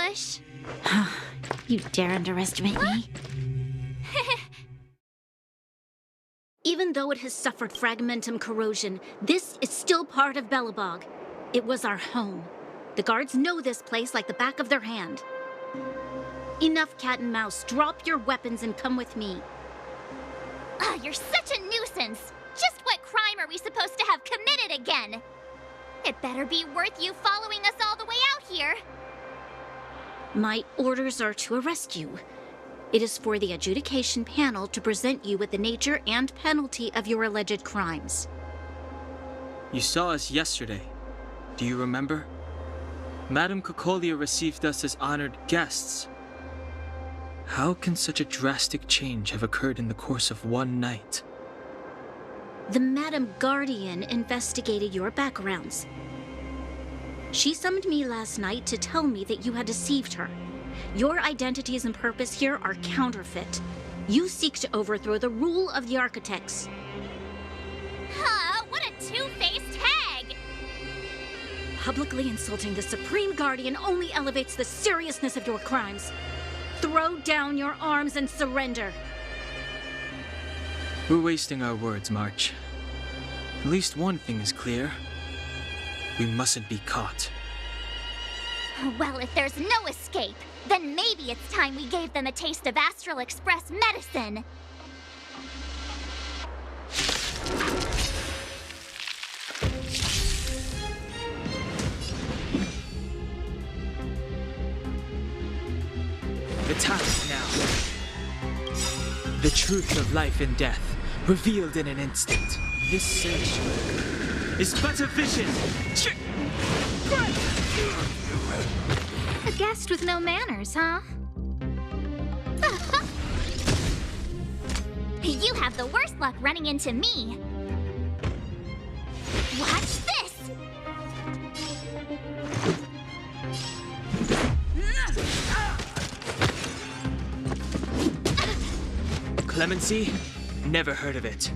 foolish. You dare underestimate me? Even though it has suffered fragmentum corrosion, this is still part of Belobog. It was our home. The guards know this place like the back of their hand. Enough cat and mouse. Drop your weapons and come with me. You're such a nuisance. Just what crime are we supposed to have committed again? It better be worth you following us all the way out here. My orders are to arrest you. It is for the adjudication panel to present you with the nature and penalty of your alleged crimes. You saw us yesterday. Do you remember? Madame Cocolia received us as honored guests. How can such a drastic change have occurred in the course of one night? The Madam Guardian investigated your backgrounds. She summoned me last night to tell me that you had deceived her. Your identities and purpose here are counterfeit. You seek to overthrow the rule of the architects. What a two-faced hag! Publicly insulting the Supreme Guardian only elevates the seriousness of your crimes. Throw down your arms and surrender. We're wasting our words, March. At least one thing is clear. We mustn't be caught. Well, if there's no escape, then maybe it's time we gave them a taste of Astral Express medicine. The time is now. The truth of life and death, revealed in an instant. This search is but a vision. A guest with no manners, huh? You have the worst luck running into me. Watch this! Clemency? Never heard of it.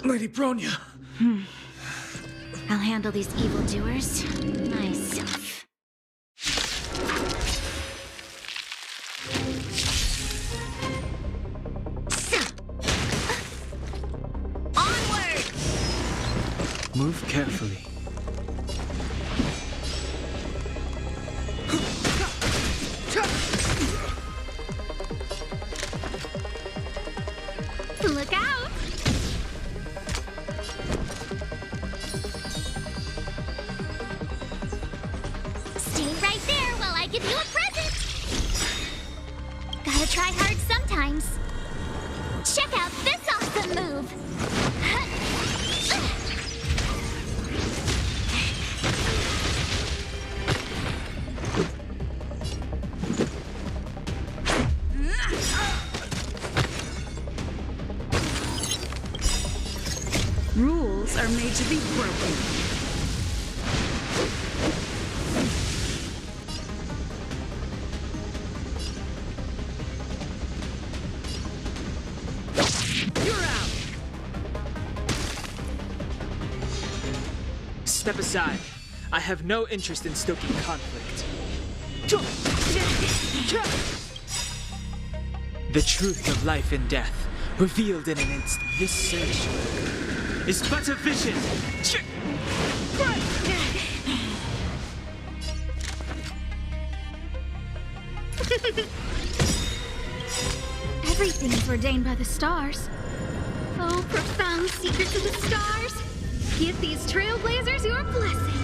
Lady Bronya. I'll handle these evildoers myself. Onward! Move carefully. Look out! Stay right there while I give you a present! Gotta try hard sometimes. Check out this awesome move! Rules are made to be broken. You're out! Step aside. I have no interest in stoking conflict. The truth of life and death, revealed in an instant. This search is but a vision. Everything is ordained by the stars. Oh, profound secrets of the stars. Give these trailblazers your blessing.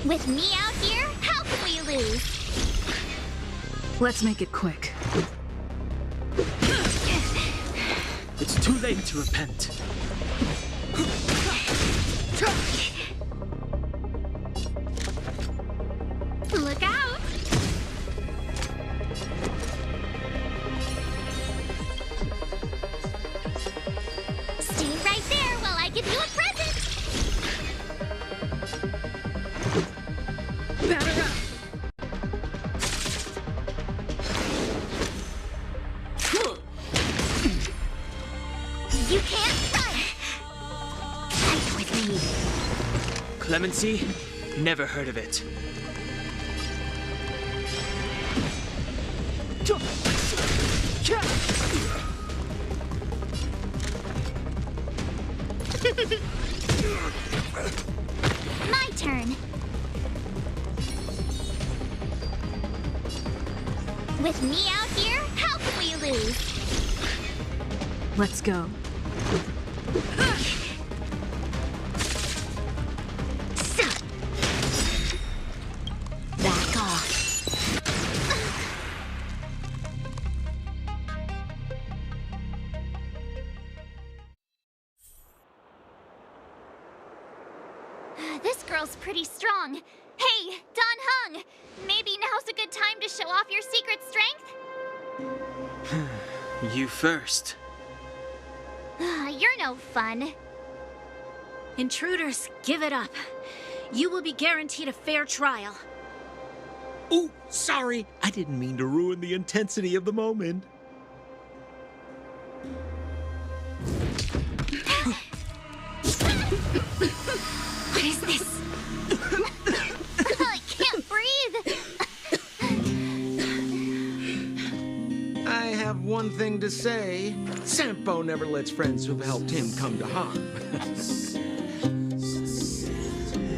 With me out here, how can we lose? Let's make it quick. It's too late to repent. Look out! give you a present! Batter up! You can't run! Fight with me! Clemency? Never heard of it. My turn. With me out here, how can we lose? Let's go. Back off. This girl's pretty strong. Hey, Don Hung! Maybe now's a good time to show off your secret strength? You first. You're no fun. Intruders, give it up. You will be guaranteed a fair trial. Ooh, sorry. I didn't mean to ruin the intensity of the moment. What is this? I can't breathe. I have one thing to say. Sampo never lets friends who've helped him come to harm.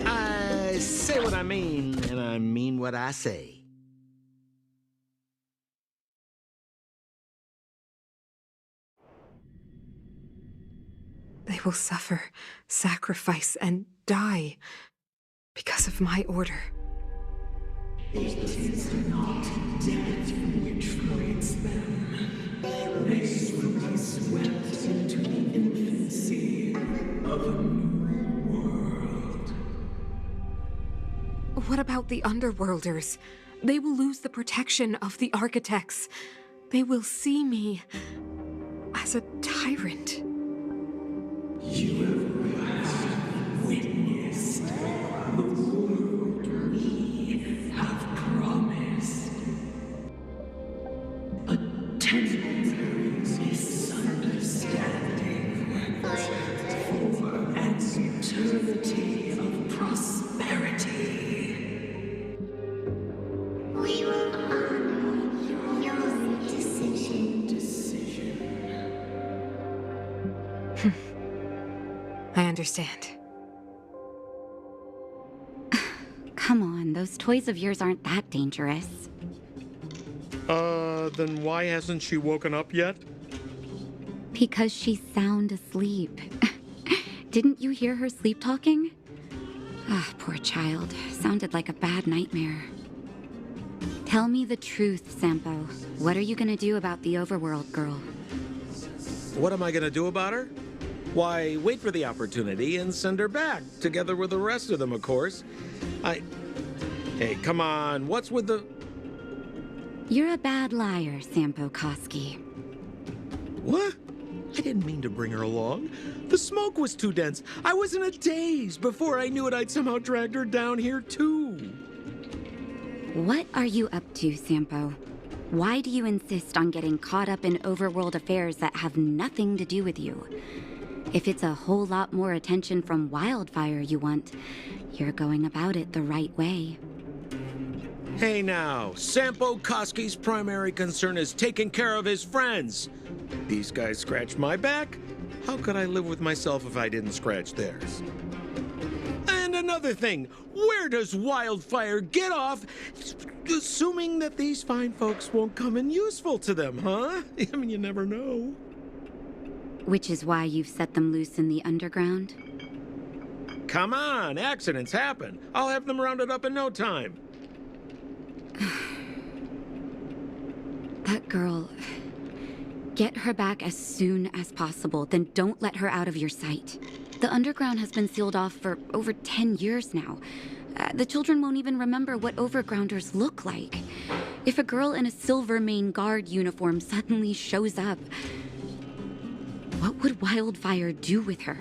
I say what I mean, and I mean what I say. They will suffer, sacrifice, and die because of my order. It is not death which frees them. They will be swept into the infancy of a new world. What about the Underworlders? They will lose the protection of the architects. They will see me as a tyrant. You have witnessed the world we have promised. A temporary misunderstanding for an eternity of prosperity. We will honor your decision. I understand. Come on, those toys of yours aren't that dangerous. Then why hasn't she woken up yet? Because she's sound asleep. Didn't you hear her sleep talking? Ah, poor child. Sounded like a bad nightmare. Tell me the truth, Sampo. What are you gonna do about the Overworld girl? What am I gonna do about her? Why, wait for the opportunity and send her back, together with the rest of them, of course. Hey, come on, what's with the... You're a bad liar, Sampo Koski. What? I didn't mean to bring her along. The smoke was too dense. I was in a daze. Before I knew it, I'd somehow dragged her down here, too. What are you up to, Sampo? Why do you insist on getting caught up in overworld affairs that have nothing to do with you? If it's a whole lot more attention from Wildfire you want, you're going about it the right way. Hey now, Sampo Koski's primary concern is taking care of his friends. These guys scratch my back. How could I live with myself if I didn't scratch theirs? And another thing, where does Wildfire get off assuming that these fine folks won't come in useful to them, huh? I mean, you never know. Which is why you've set them loose in the underground? Come on, accidents happen. I'll have them rounded up in no time. That girl... Get her back as soon as possible, then don't let her out of your sight. The underground has been sealed off for over 10 years now. The children won't even remember what overgrounders look like. If a girl in a Silvermane Guard uniform suddenly shows up, what would Wildfire do with her?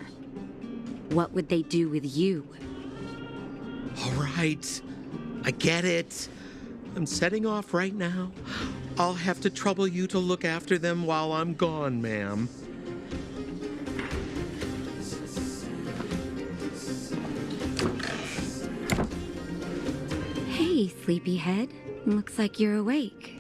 what would they do with you? All right. I get it. I'm setting off right now. I'll have to trouble you to look after them while I'm gone, ma'am. Hey, sleepyhead. Looks like you're awake.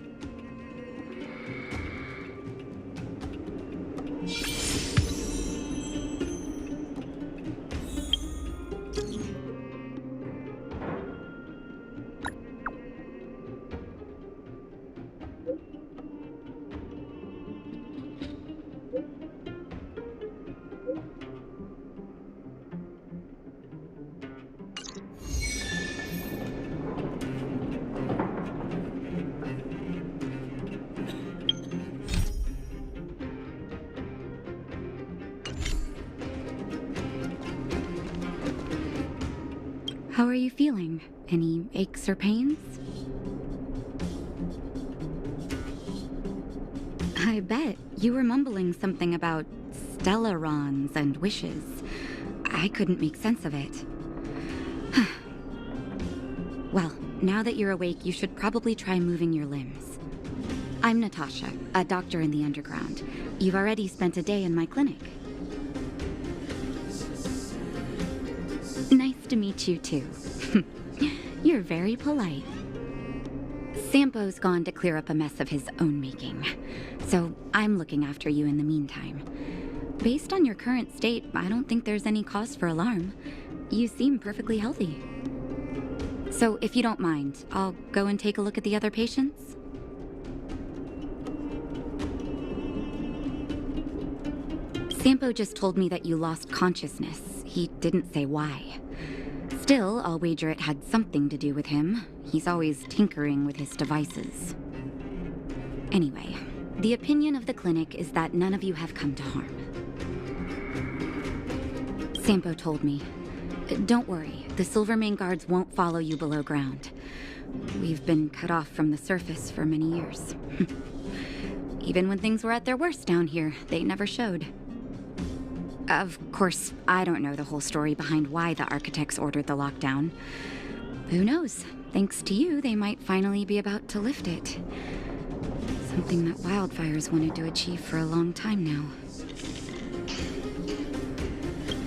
How are you feeling? Any aches or pains? I bet you were mumbling something about stellarons and wishes. I couldn't make sense of it. Well, now that you're awake, you should probably try moving your limbs. I'm Natasha, a doctor in the Underground. You've already spent a day in my clinic. Nice to meet you, too. You're very polite. Sampo's gone to clear up a mess of his own making, so I'm looking after you in the meantime. Based on your current state, I don't think there's any cause for alarm. You seem perfectly healthy. So if you don't mind, I'll go and take a look at the other patients. Sampo just told me that you lost consciousness. He didn't say why. Still, I'll wager it had something to do with him. He's always tinkering with his devices. Anyway, the opinion of the clinic is that none of you have come to harm. Sampo told me. Don't worry, the Silvermane guards won't follow you below ground. We've been cut off from the surface for many years. Even when things were at their worst down here, they never showed. Of course, I don't know the whole story behind why the architects ordered the lockdown. Who knows? Thanks to you, they might finally be about to lift it. Something that wildfires wanted to achieve for a long time now.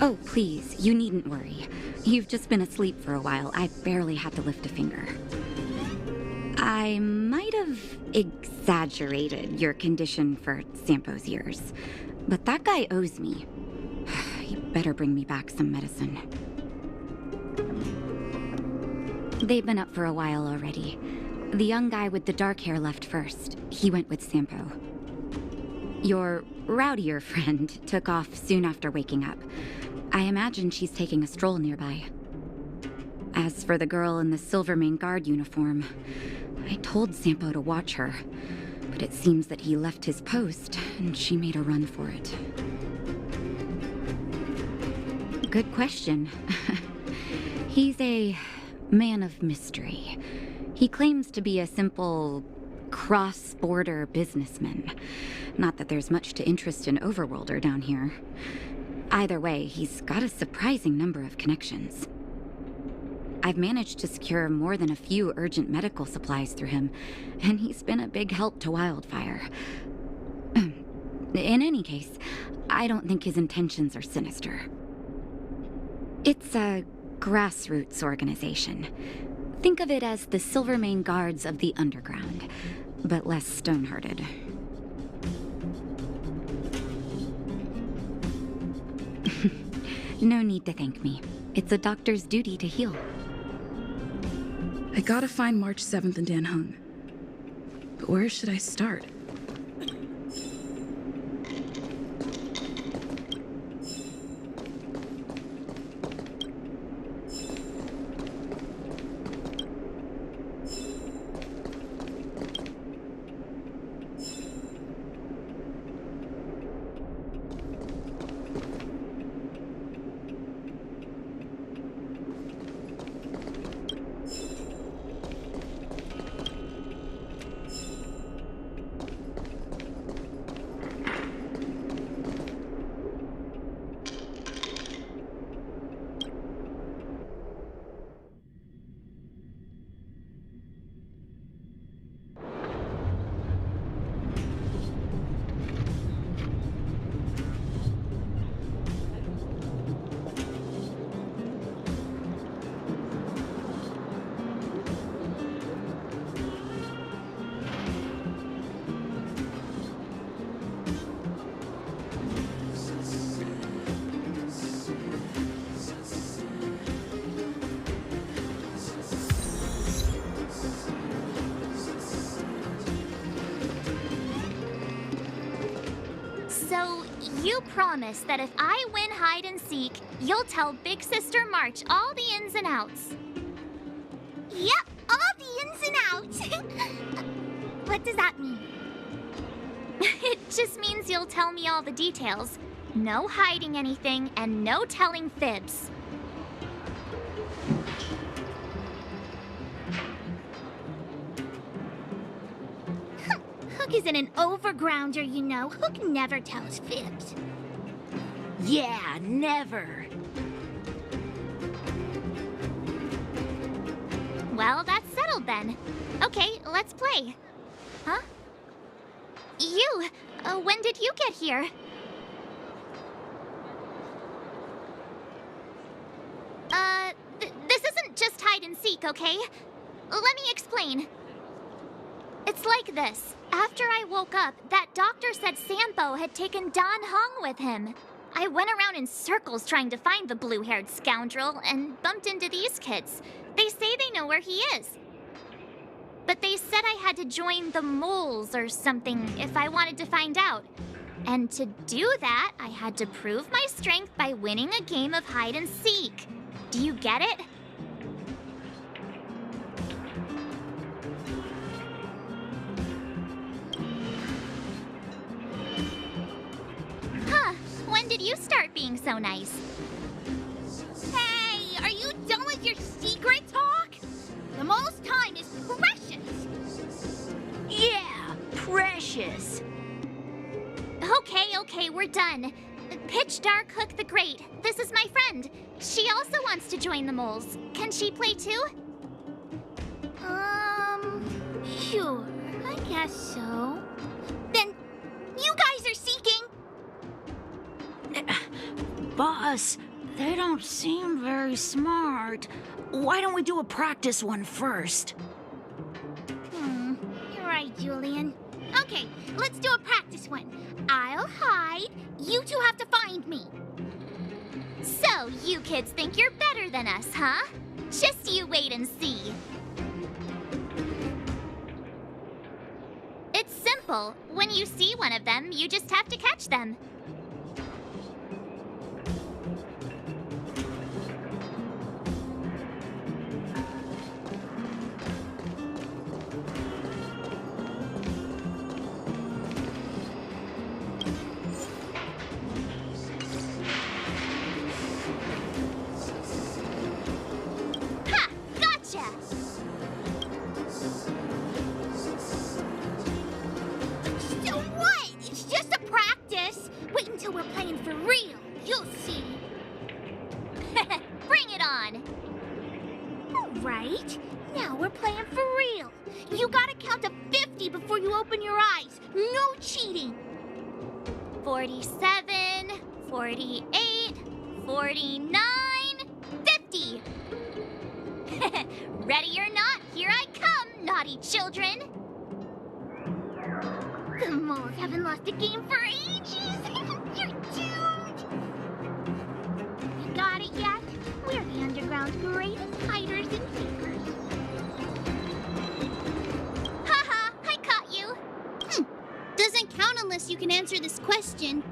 Oh, please, you needn't worry. You've just been asleep for a while. I barely had to lift a finger. I might have exaggerated your condition for Sampo's years, but that guy owes me. He better bring me back some medicine. They've been up for a while already. The young guy with the dark hair left first. He went with Sampo. Your rowdier friend took off soon after waking up. I imagine she's taking a stroll nearby. As for the girl in the Silvermane guard uniform, I told Sampo to watch her, but it seems that he left his post and she made a run for it. Good question. He's a man of mystery. He claims to be a simple cross-border businessman. Not that there's much to interest an overworlder down here. Either way, he's got a surprising number of connections. I've managed to secure more than a few urgent medical supplies through him, and he's been a big help to Wildfire. In any case, I don't think his intentions are sinister. It's a grassroots organization. Think of it as the Silvermane Guards of the Underground, but less stone-hearted. No need to thank me. It's a doctor's duty to heal. I gotta find March 7th in Dan Hung. But where should I start? So, you promise that if I win hide and seek, you'll tell Big Sister March all the ins and outs. Yep, all the ins and outs. What does that mean? It just means you'll tell me all the details. No hiding anything and no telling fibs. Hook isn't an overgrounder, you know. Hook never tells fibs. Yeah, never. Well, that's settled then. Okay, let's play. Huh? You, when did you get here? This isn't just hide and seek, okay? Let me explain. It's like this. After I woke up, that doctor said Sampo had taken Don Hung with him. I went around in circles trying to find the blue-haired scoundrel and bumped into these kids. They say they know where he is. But they said I had to join the moles or something if I wanted to find out. And to do that, I had to prove my strength by winning a game of hide and seek. Do you get it? Huh, when did you start being so nice? Hey, are you done with your secret talk? The most time is precious. Yeah, precious. Okay, we're done. Pitch Dark Hook the Great. This is my friend. She also wants to join the moles. Can she play too? Sure, I guess so. Then, you guys are seeking. Boss, they don't seem very smart. Why don't we do a practice one first? You're right, Julian. Okay, let's do a practice one. I'll hide. You two have to find me. So, you kids think you're better than us, huh? Just you wait and see. It's simple. When you see one of them, you just have to catch them. Ha! Gotcha! So what? It's just a practice. Wait until we're playing for real. You'll see. Bring it on! All right. Now we're playing for real. You gotta count to 50 before you open your eyes. No cheating. 47, 48, 49, 50! Ready or not, here I come, naughty children! The moles haven't lost a game for ages. You're doomed. You got it yet? We're the Underground's greatest hiders and seekers. Haha, I caught you! Doesn't count unless you can answer this question.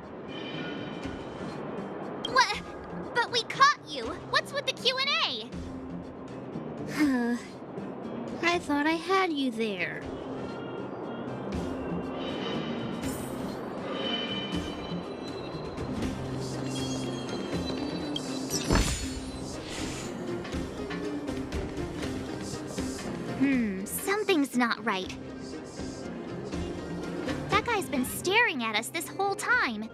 What? But we caught you! What's with the Q&A? I thought I had you there. Something's not right. That guy's been staring at us this whole time.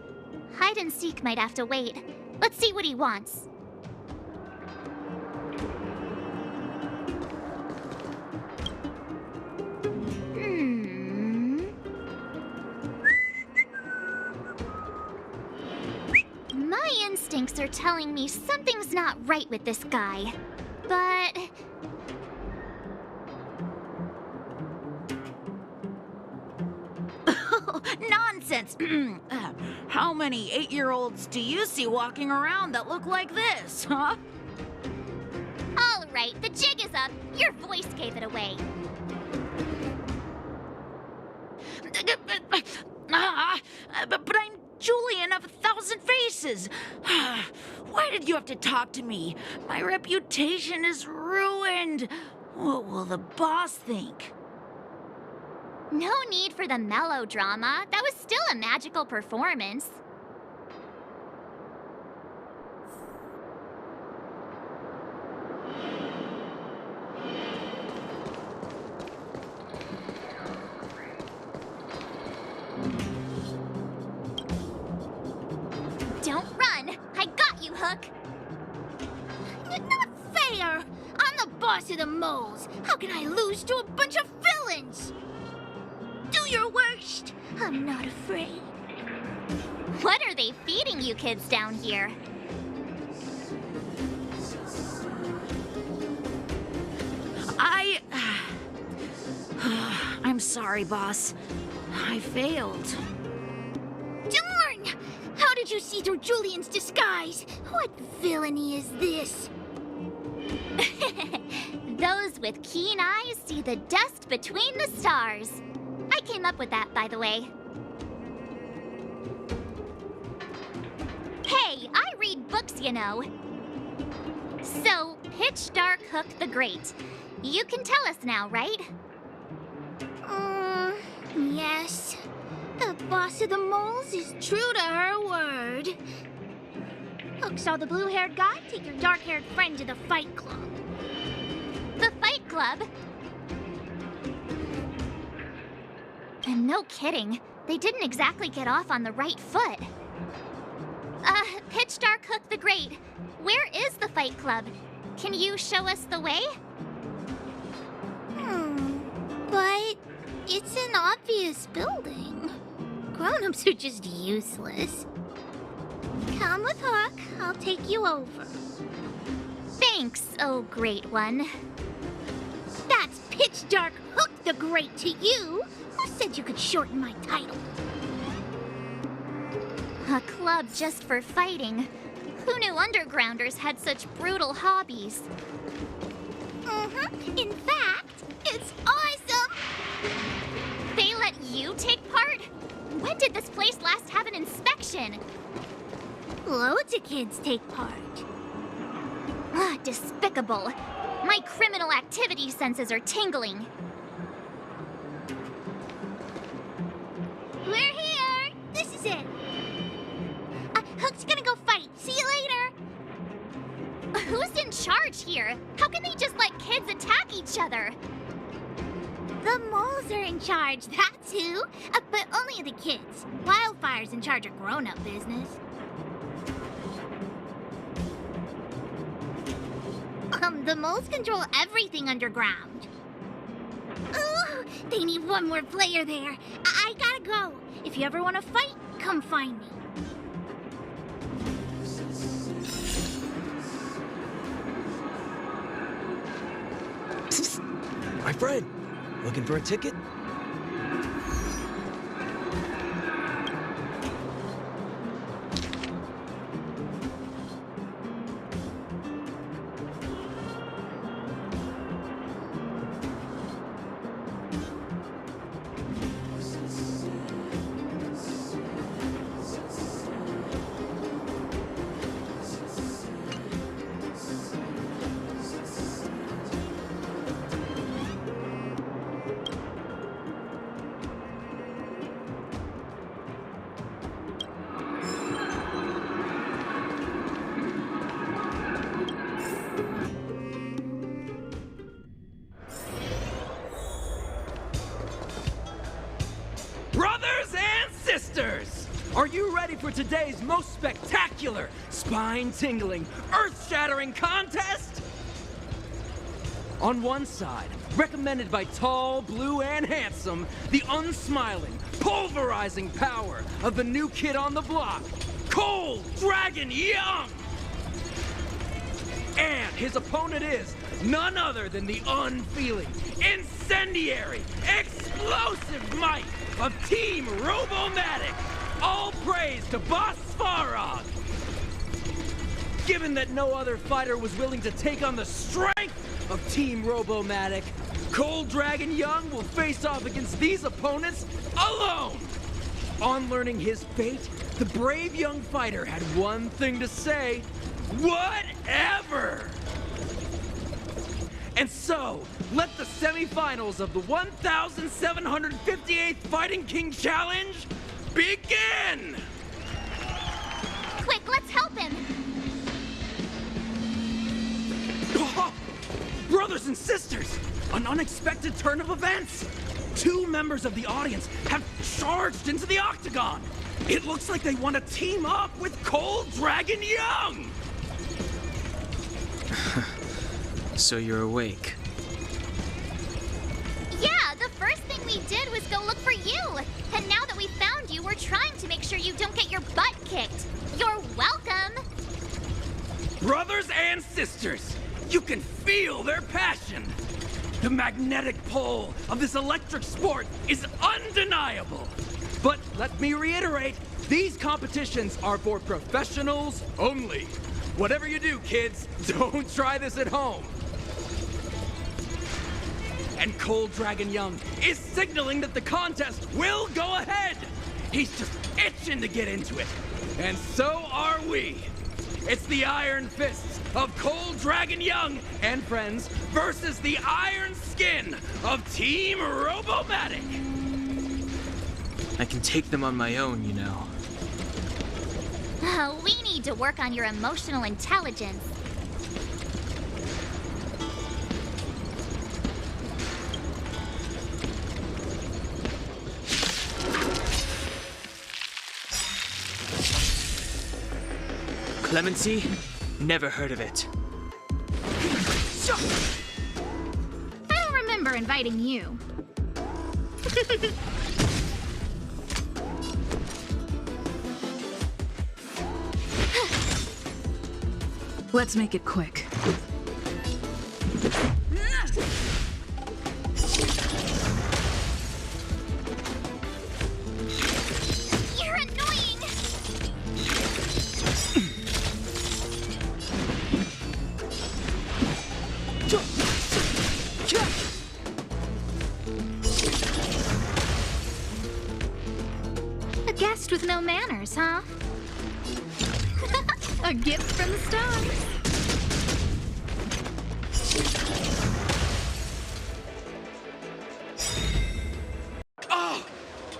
Hide and seek might have to wait. Let's see what he wants. My instincts are telling me something's not right with this guy. But... Nonsense! How many 8-year-olds do you see walking around that look like this, huh? All right, the jig is up. Your voice gave it away. But I'm Julian of 1,000 Faces. Why did you have to talk to me? My reputation is ruined. What will the boss think? No need for the melodrama. That was still a magical performance. Don't run! I got you, Hook! Not fair! I'm the boss of the moles. How can I lose to a bunch of villains? Do your worst. I'm not afraid. What are they feeding you kids down here? I'm sorry, boss. I failed. Darn! How did you see through Julian's disguise? What villainy is this? Those with keen eyes see the dust between the stars. I came up with that, by the way. Hey, I read books, you know. So, Pitch Dark Hook the Great. You can tell us now, right? Yes. The boss of the moles is true to her word. Hook saw the blue-haired guy take your dark-haired friend to the fight club. The Fight Club? And no kidding, they didn't exactly get off on the right foot. Pitch Dark Hook the Great, where is the Fight Club? Can you show us the way? But it's an obvious building. Grown-ups are just useless. Come with Hook, I'll take you over. Thanks, oh great one. That's Pitch Dark Hook the Great to you. Who said you could shorten my title? A club just for fighting. Who knew undergrounders had such brutal hobbies? In fact, it's awesome! They let you take part? When did this place last have an inspection? Loads of kids take part. Despicable. My criminal activity senses are tingling. We're here! This is it! Hook's gonna go fight. See you later! Who's in charge here? How can they just let kids attack each other? The moles are in charge, that's who. But only the kids. Wildfire's in charge of grown-up business. The moles control everything underground. Ooh, they need one more player there. I gotta go. If you ever want to fight, come find me. My friend, looking for a ticket? Brothers and sisters, are you ready for today's most spectacular, spine-tingling, earth-shattering contest? On one side, recommended by tall, blue, and handsome, the unsmiling, pulverizing power of the new kid on the block, Cold Dragon Young! And his opponent is none other than the unfeeling, incendiary, explosive might of Team Robomatic. All praise to Boss Farog. Given that no other fighter was willing to take on the strength of Team Robomatic, Cold Dragon Young will face off against these opponents alone. On learning his fate, the brave young fighter had one thing to say: whatever! And so, let the semifinals of the 1,758th Fighting King Challenge begin! Quick, let's help him! Brothers and sisters, an unexpected turn of events! 2 members of the audience have charged into the octagon! It looks like they want to team up with Cold Dragon Young! So you're awake. Yeah, the first thing we did was go look for you. And now that we found you, we're trying to make sure you don't get your butt kicked. You're welcome. Brothers and sisters, you can feel their passion. The magnetic pull of this electric sport is undeniable. But let me reiterate, these competitions are for professionals only. Whatever you do, kids, don't try this at home. And Cold Dragon Young is signaling that the contest will go ahead. He's just itching to get into it. And so are we. It's the Iron Fists of Cold Dragon Young and friends versus the Iron Skin of Team Robomatic. I can take them on my own, you know. We need to work on your emotional intelligence. Clemency? Never heard of it. I don't remember inviting you. Let's make it quick. You're annoying! A guest with no manners, huh? A gift from the stars. Oh,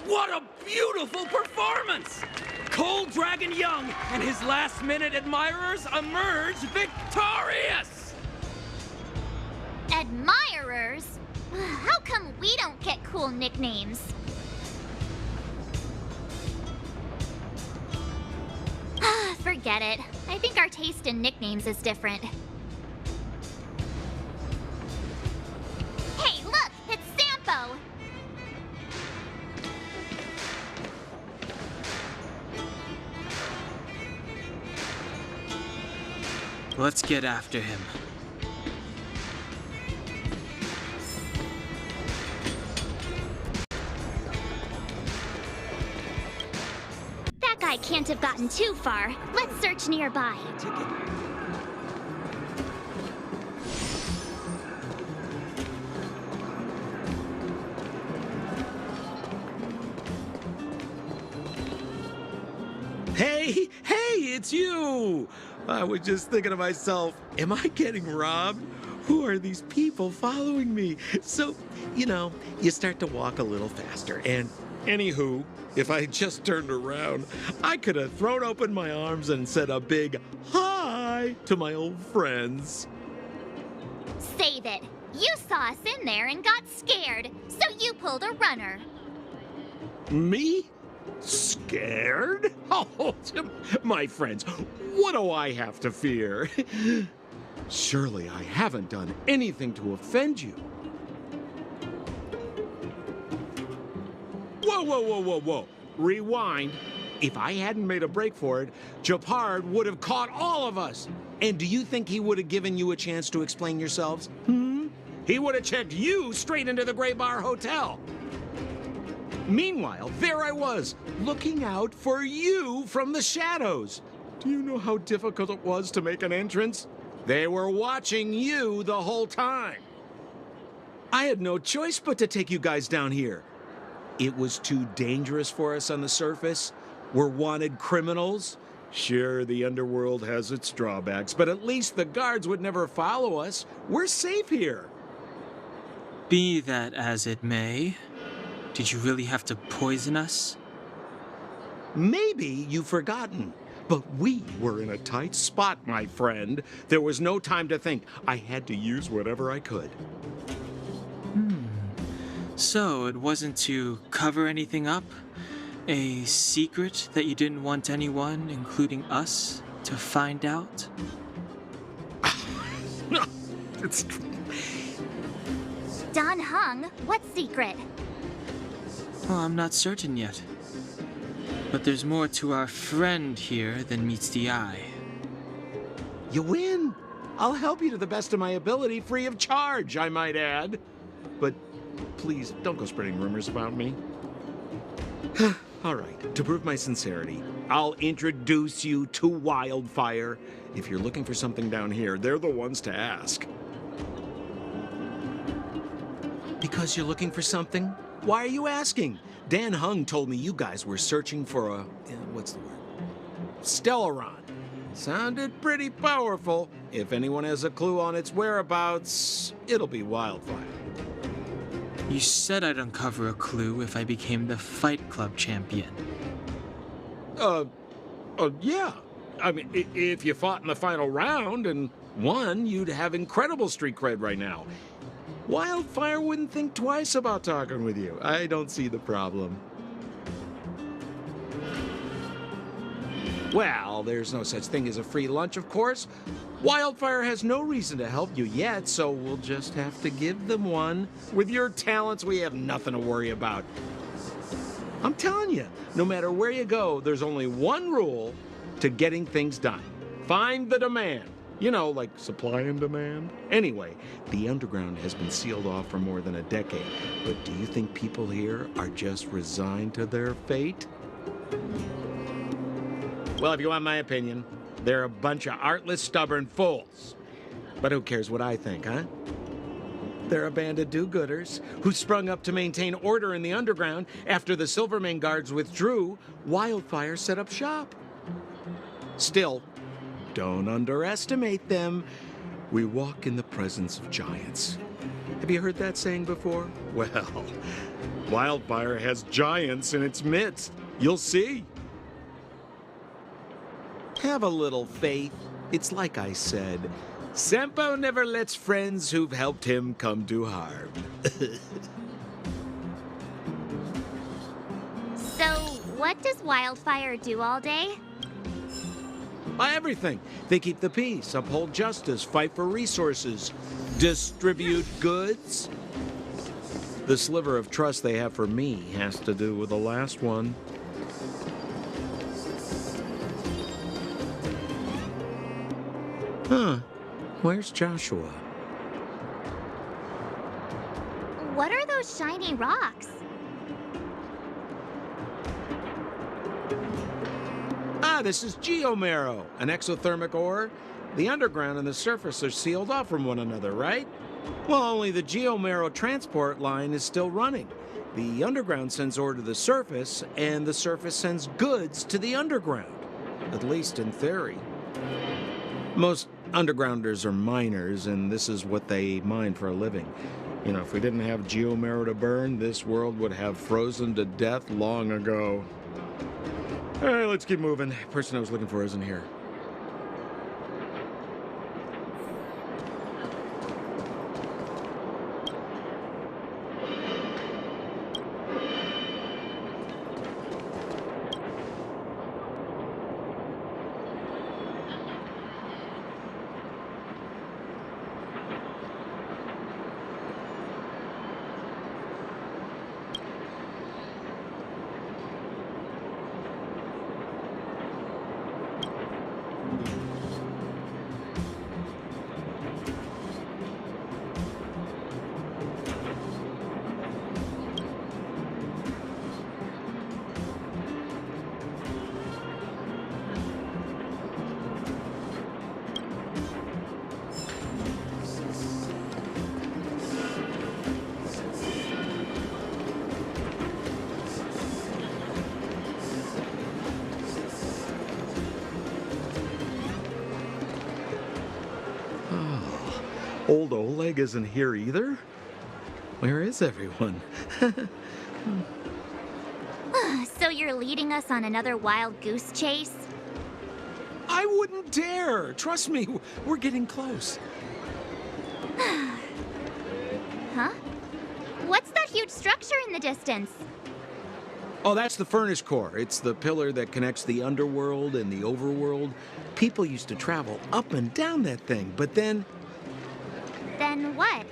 what a beautiful performance! Cold Dragon Young and his last-minute admirers emerge victorious! Admirers? How come we don't get cool nicknames? Forget it. I think our taste in nicknames is different. Hey, look! It's Sampo! Let's get after him. That guy can't have gotten too far. Let's search nearby. Hey, it's you! I was just thinking to myself, am I getting robbed? Who are these people following me? So, you start to walk a little faster, and anywho, if I just turned around, I could have thrown open my arms and said a big hi to my old friends. Save it. You saw us in there and got scared, so you pulled a runner. Me? Scared? Oh, my friends, what do I have to fear? Surely I haven't done anything to offend you. Whoa. Rewind. If I hadn't made a break for it, Japard would have caught all of us. And do you think he would have given you a chance to explain yourselves? He would have checked you straight into the Gray Bar Hotel. Meanwhile, there I was, looking out for you from the shadows. Do you know how difficult it was to make an entrance? They were watching you the whole time. I had no choice but to take you guys down here. It was too dangerous for us on the surface. We're wanted criminals. Sure, the Underworld has its drawbacks, but at least the guards would never follow us. We're safe here. Be that as it may, did you really have to poison us? Maybe you've forgotten, but we were in a tight spot, my friend. There was no time to think. I had to use whatever I could. So it wasn't to cover anything up? A secret that you didn't want anyone, including us, to find out? It's... Don Hung, what secret? Well, I'm not certain yet. But there's more to our friend here than meets the eye. You win. I'll help you to the best of my ability, free of charge, I might add. But please, don't go spreading rumors about me. All right, to prove my sincerity, I'll introduce you to Wildfire. If you're looking for something down here, they're the ones to ask. Because you're looking for something? Why are you asking? Dan Hung told me you guys were searching for a... what's the word? Stellaron. Sounded pretty powerful. If anyone has a clue on its whereabouts, it'll be Wildfire. You said I'd uncover a clue if I became the Fight Club champion. Yeah. I mean, if you fought in the final round and won, you'd have incredible street cred right now. Wildfire wouldn't think twice about talking with you. I don't see the problem. Well, there's no such thing as a free lunch, of course. Wildfire has no reason to help you yet, so we'll just have to give them one. With your talents, we have nothing to worry about. I'm telling you, no matter where you go, there's only one rule to getting things done. Find the demand. You know, like supply and demand. Anyway, the Underground has been sealed off for more than a decade. But do you think people here are just resigned to their fate? Well, if you want my opinion, they're a bunch of artless, stubborn fools. But who cares what I think, huh? They're a band of do-gooders who sprung up to maintain order in the Underground. After the Silvermane guards withdrew, Wildfire set up shop. Still, don't underestimate them. We walk in the presence of giants. Have you heard that saying before? Well, Wildfire has giants in its midst. You'll see. Have a little faith. It's like I said, Sampo never lets friends who've helped him come to harm. So, what does Wildfire do all day? Everything. They keep the peace, uphold justice, fight for resources, distribute goods. The sliver of trust they have for me has to do with the last one. Huh. Where's Joshua? What are those shiny rocks? This is geomarrow, an exothermic ore. The underground and the surface are sealed off from one another, right? Well, only the geomarrow transport line is still running. The underground sends ore to the surface, and the surface sends goods to the underground. At least in theory. Most undergrounders are miners, and this is what they mine for a living. You know, if we didn't have geomarrow to burn, this world would have frozen to death long ago. All right, let's keep moving. The person I was looking for isn't here. Old Oleg isn't here either? Where is everyone? So you're leading us on another wild goose chase? I wouldn't dare. Trust me, we're getting close. Huh? What's that huge structure in the distance? Oh, that's the furnace core. It's the pillar that connects the underworld and the overworld. People used to travel up and down that thing, but then... Then what?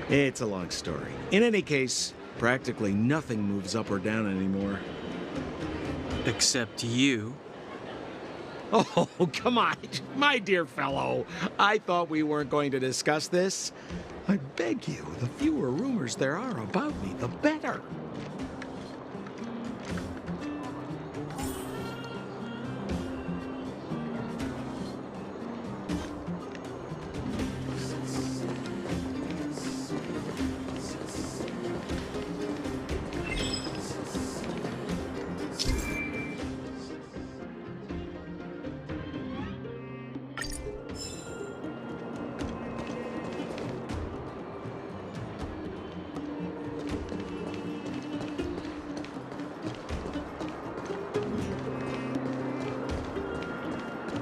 It's a long story. In any case, practically nothing moves up or down anymore. Except you. Oh, come on, my dear fellow. I thought we weren't going to discuss this. I beg you, the fewer rumors there are about me, the better.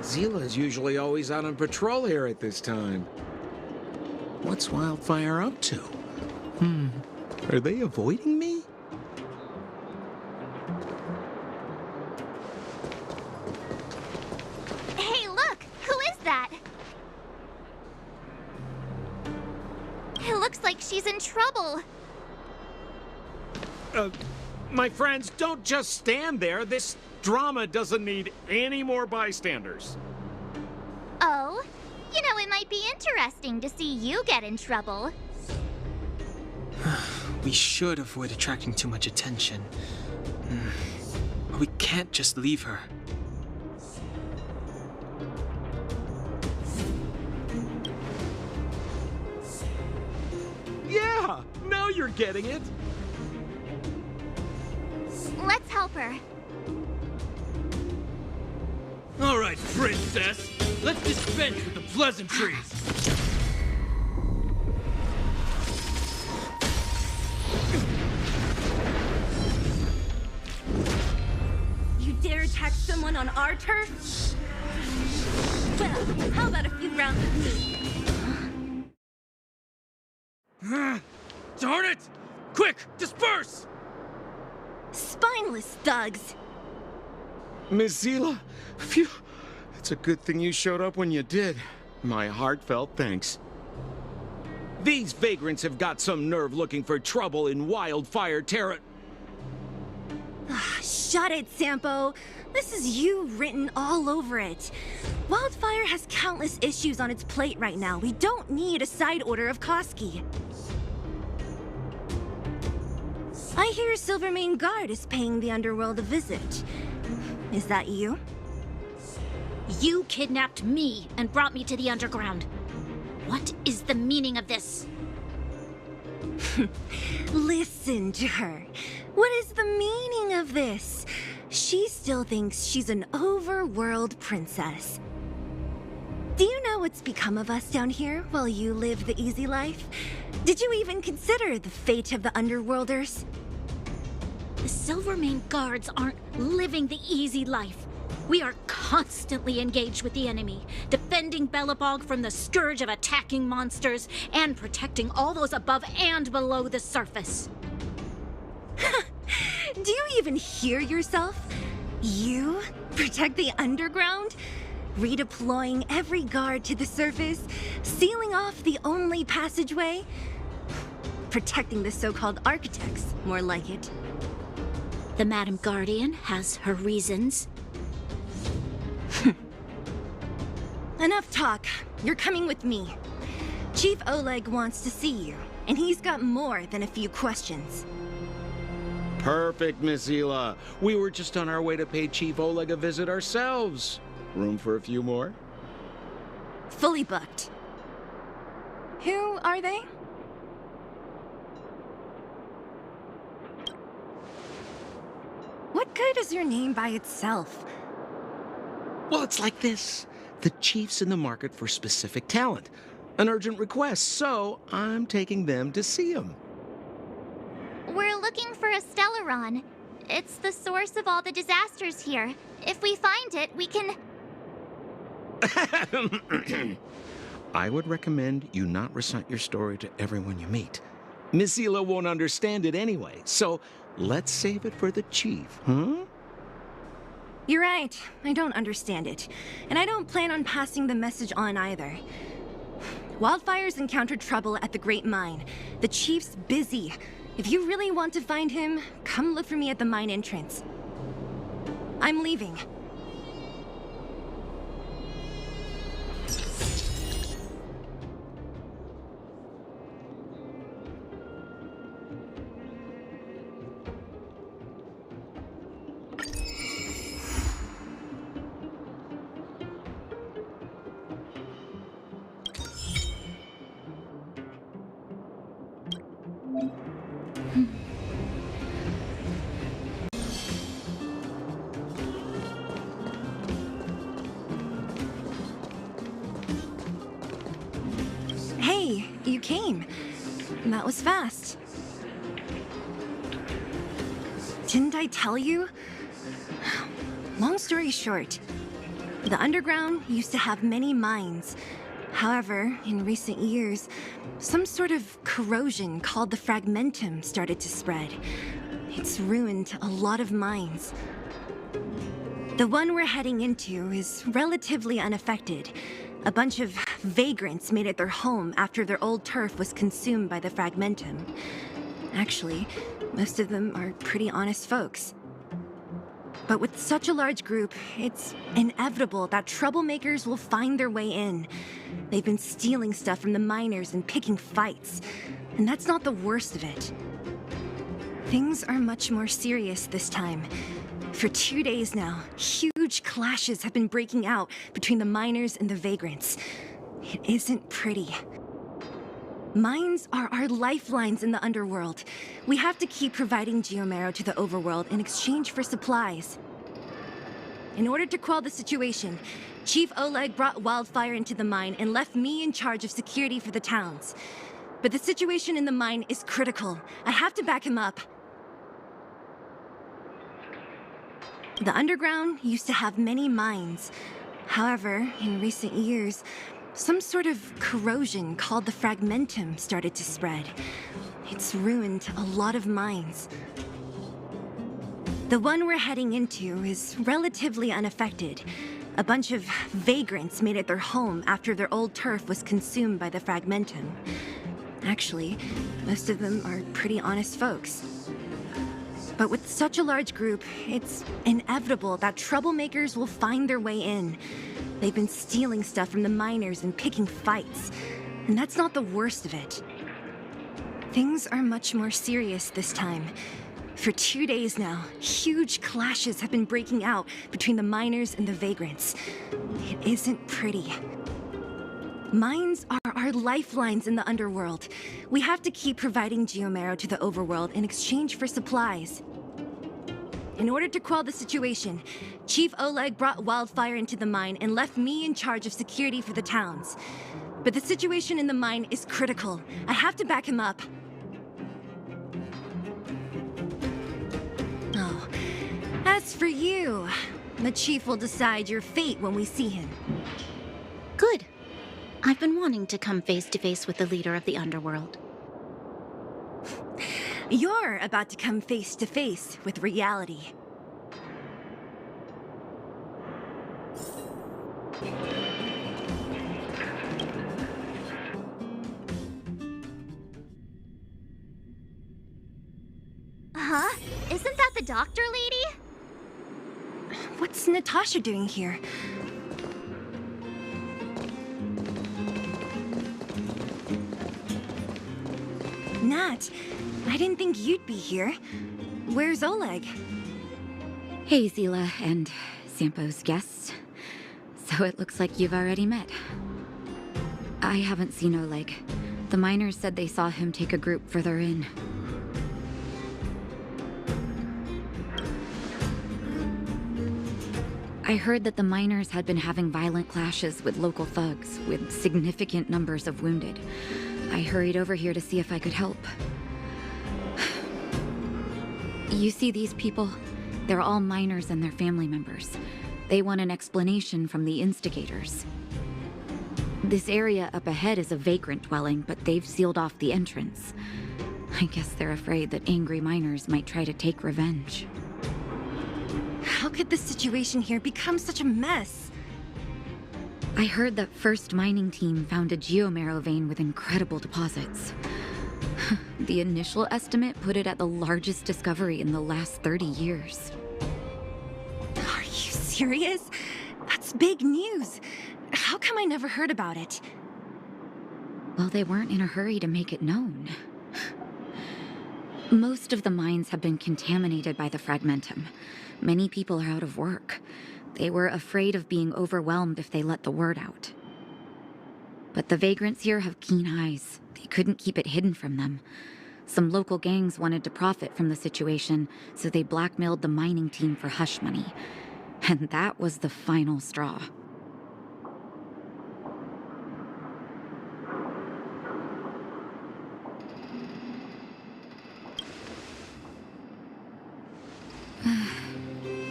Zila's usually always out on patrol here at this time. What's Wildfire up to? Are they avoiding me? Hey, look! Who is that? It looks like she's in trouble. My friends, don't just stand there. This drama doesn't need any more bystanders. Oh? You know, it might be interesting to see you get in trouble. We should avoid attracting too much attention. We can't just leave her. Yeah, now you're getting it. Let's help her. All right, princess. Let's dispense with the pleasantries. You dare attack someone on our turf? Well, how about a few rounds with me? Darn it! Quick, disperse! Spineless thugs! Miss Zila, phew. It's a good thing you showed up when you did. My heartfelt thanks. These vagrants have got some nerve looking for trouble in Wildfire Terra. Shut it, Sampo. This is you written all over it. Wildfire has countless issues on its plate right now. We don't need a side order of Koski. I hear Silvermane Guard is paying the Underworld a visit. Is that you? You kidnapped me and brought me to the Underground. What is the meaning of this? Listen to her. What is the meaning of this? She still thinks she's an overworld princess. Do you know what's become of us down here while you live the easy life? Did you even consider the fate of the Underworlders? The Silvermane Guards aren't living the easy life. We are constantly engaged with the enemy, defending Belobog from the scourge of attacking monsters and protecting all those above and below the surface. Do you even hear yourself? You protect the underground? Redeploying every guard to the surface? Sealing off the only passageway? Protecting the so-called architects, more like it. The Madam Guardian has her reasons. Enough talk. You're coming with me. Chief Oleg wants to see you, and he's got more than a few questions. Perfect, Miss Zila. We were just on our way to pay Chief Oleg a visit ourselves. Room for a few more? Fully booked. Who are they? What good is your name by itself? Well, it's like this. The chief's in the market for specific talent. an urgent request, so I'm taking them to see him. We're looking for a Stellaron. It's the source of all the disasters here. If we find it, we can... I would recommend you not recite your story to everyone you meet. Miss Hila won't understand it anyway, so let's save it for the chief, huh? You're right. I don't understand it. And I don't plan on passing the message on either. Wildfire's encountered trouble at the Great Mine. The chief's busy. If you really want to find him, come look for me at the mine entrance. I'm leaving. Hey, you came. That was fast. Didn't I tell you? Long story short, the Underground used to have many mines. However, in recent years, some sort of corrosion called the fragmentum started to spread. It's ruined a lot of mines. The one we're heading into is relatively unaffected. A bunch of vagrants made it their home after their old turf was consumed by the fragmentum. Actually, most of them are pretty honest folks. But with such a large group, it's inevitable that troublemakers will find their way in. They've been stealing stuff from the miners and picking fights. And that's not the worst of it. Things are much more serious this time. For 2 days now, huge clashes have been breaking out between the miners and the vagrants. It isn't pretty. Mines are our lifelines in the Underworld. We have to keep providing Geomero to the Overworld in exchange for supplies. In order to quell the situation, Chief Oleg brought Wildfire into the mine and left me in charge of security for the towns. But the situation in the mine is critical. I have to back him up. The Underground used to have many mines. However, in recent years, some sort of corrosion called the fragmentum started to spread. It's ruined a lot of mines. The one we're heading into is relatively unaffected. A bunch of vagrants made it their home after their old turf was consumed by the fragmentum. Actually, most of them are pretty honest folks. But with such a large group, it's inevitable that troublemakers will find their way in. They've been stealing stuff from the miners and picking fights. And that's not the worst of it. Things are much more serious this time. For 2 days now, huge clashes have been breaking out between the miners and the vagrants. It isn't pretty. Mines are our lifelines in the Underworld. We have to keep providing Geomero to the Overworld in exchange for supplies. In order to quell the situation, Chief Oleg brought Wildfire into the mine and left me in charge of security for the towns. But the situation in the mine is critical. I have to back him up. Oh, as for you, the Chief will decide your fate when we see him. Good. I've been wanting to come face to face with the leader of the Underworld. You're about to come face to face with reality. Huh? Isn't that the doctor lady? What's Natasha doing here? Nat, I didn't think you'd be here. Where's Oleg? Hey, Zila and Sampo's guests. So it looks like you've already met. I haven't seen Oleg. The miners said they saw him take a group further in. I heard that the miners had been having violent clashes with local thugs, with significant numbers of wounded. I hurried over here to see if I could help. You see these people? They're all miners and their family members. They want an explanation from the instigators. This area up ahead is a vagrant dwelling, but they've sealed off the entrance. I guess they're afraid that angry miners might try to take revenge. How could this situation here become such a mess? I heard that First Mining Team found a geomarrow vein with incredible deposits. The initial estimate put it at the largest discovery in the last 30 years. Are you serious? That's big news. How come I never heard about it? Well, they weren't in a hurry to make it known. Most of the mines have been contaminated by the fragmentum. Many people are out of work. They were afraid of being overwhelmed if they let the word out. But the vagrants here have keen eyes. They couldn't keep it hidden from them. Some local gangs wanted to profit from the situation, so they blackmailed the mining team for hush money. And that was the final straw.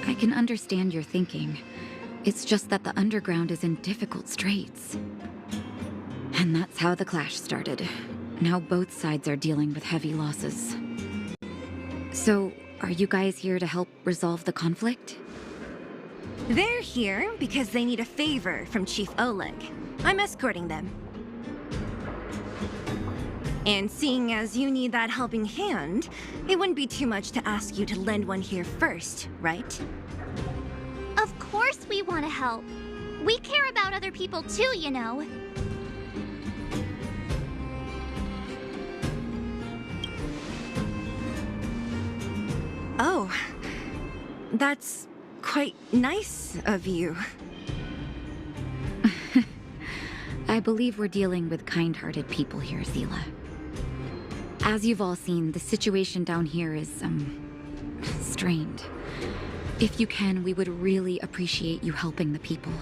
I can understand your thinking. It's just that the underground is in difficult straits. And that's how the clash started. Now both sides are dealing with heavy losses. So, are you guys here to help resolve the conflict? They're here because they need a favor from Chief Oleg. I'm escorting them. And seeing as you need that helping hand, it wouldn't be too much to ask you to lend one here first, right? Of course we want to help. We care about other people too, you know. Oh, that's quite nice of you. I believe we're dealing with kind-hearted people here, Zila. As you've all seen, the situation down here is, strained. If you can, we would really appreciate you helping the people.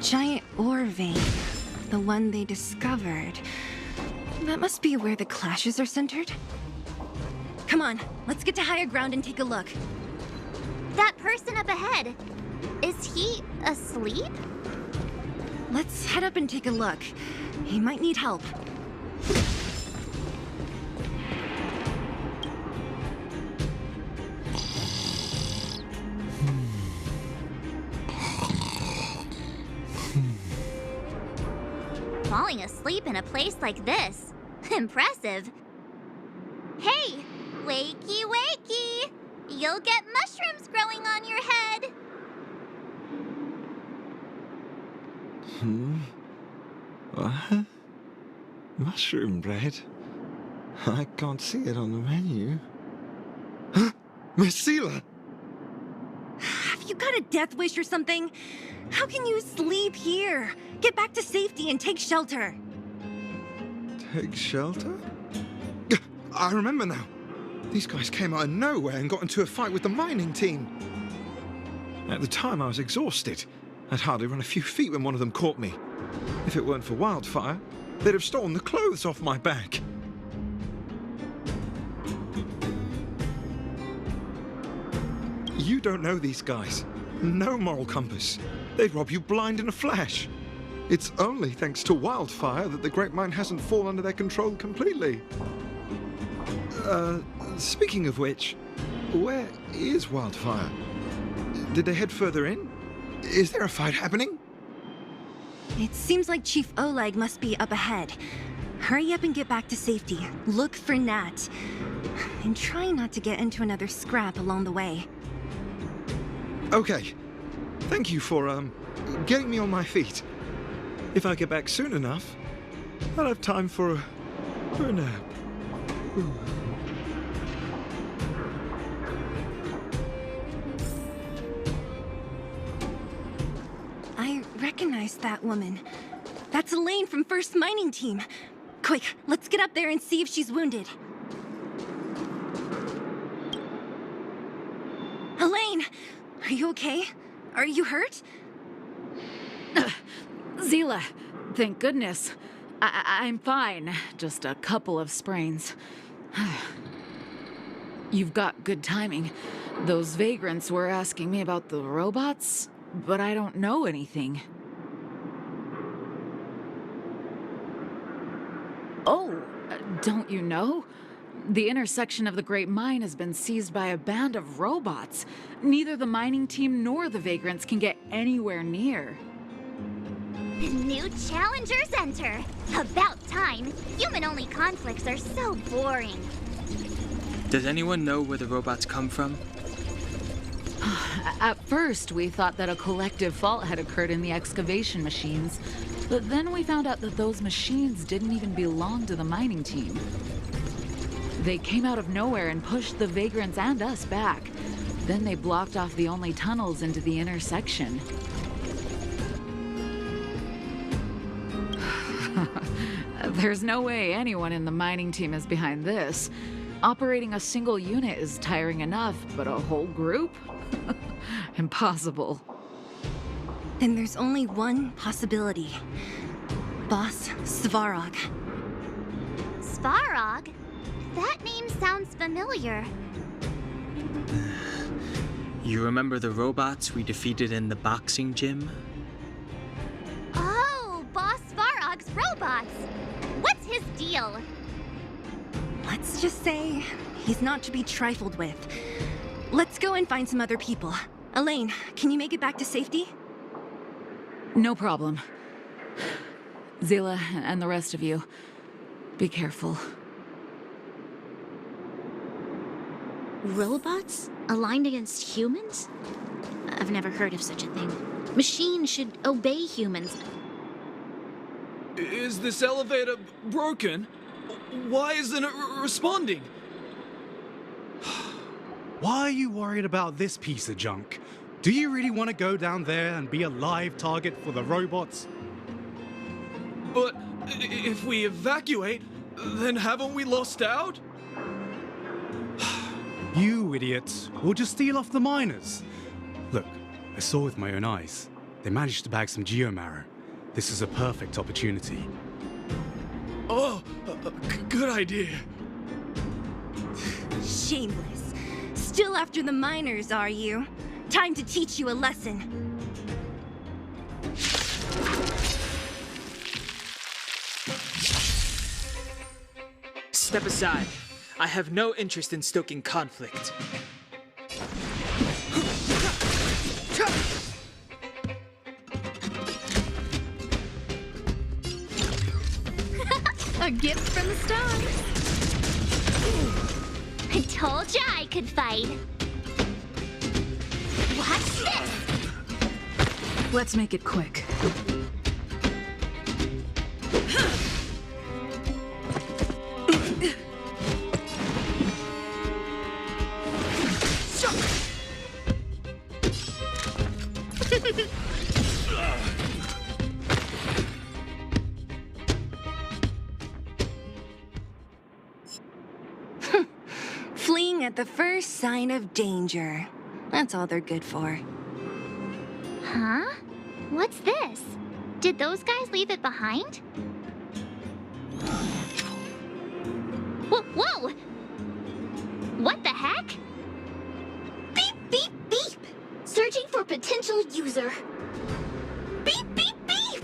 Giant ore vein. The one they discovered. That must be where the clashes are centered. Come on, let's get to higher ground and take a look. That person up ahead, is he asleep? Let's head up and take a look. He might need help. Falling asleep in a place like this. Impressive. Hey, wakey wakey! You'll get mushrooms growing on your head. What? Mushroom bread? I can't see it on the menu. Huh? Marcela! Have you got a death wish or something? How can you sleep here? Get back to safety and take shelter. Take shelter? I remember now. These guys came out of nowhere and got into a fight with the mining team. At the time, I was exhausted. I'd hardly run a few feet when one of them caught me. If it weren't for Wildfire, they'd have stolen the clothes off my back. You don't know these guys. No moral compass. They'd rob you blind in a flash. It's only thanks to Wildfire that the Great Mine hasn't fallen under their control completely. Speaking of which, where is Wildfire? Did they head further in? Is there a fight happening? It seems like Chief Oleg must be up ahead. Hurry up and get back to safety. Look for Nat. And try not to get into another scrap along the way. Okay. Thank you for, getting me on my feet. If I get back soon enough, I'll have time for a nap. I recognize that woman. That's Elaine from First Mining Team. Quick, let's get up there and see if she's wounded. Elaine! Are you okay? Are you hurt? Zila, thank goodness. I'm fine. Just a couple of sprains. You've got good timing. Those vagrants were asking me about the robots, but I don't know anything. Oh, don't you know? The intersection of the Great Mine has been seized by a band of robots. Neither the mining team nor the vagrants can get anywhere near. New challengers enter. About time. Human-only conflicts are so boring. Does anyone know where the robots come from? At first, we thought that a collective fault had occurred in the excavation machines, but then we found out that those machines didn't even belong to the mining team. They came out of nowhere and pushed the vagrants and us back. Then they blocked off the only tunnels into the intersection. There's no way anyone in the mining team is behind this. Operating a single unit is tiring enough, but a whole group? Impossible. Then there's only one possibility. Boss Svarog. Svarog? That name sounds familiar. You remember the robots we defeated in the boxing gym? Oh, Boss Svarog's robots! What's his deal? Let's just say he's not to be trifled with. Let's go and find some other people. Elaine, can you make it back to safety? No problem. Zila and the rest of you, be careful. Robots? Aligned against humans? I've never heard of such a thing. Machines should obey humans. Is this elevator broken? Why isn't it responding? Why are you worried about this piece of junk? Do you really want to go down there and be a live target for the robots? But if we evacuate, then haven't we lost out? You idiots. We'll just steal off the miners. Look, I saw with my own eyes. They managed to bag some geomarrow. This is a perfect opportunity. Oh, good idea. Shameless. Still after the miners, are you? Time to teach you a lesson. Step aside. I have no interest in stoking conflict. A gift from the stars. I told ya I could fight. Watch this! Let's make it quick. at the first sign of danger. That's all they're good for. Huh? What's this? Did those guys leave it behind? Whoa! What the heck? Beep, beep, beep! Searching for potential user. Beep, beep, beep!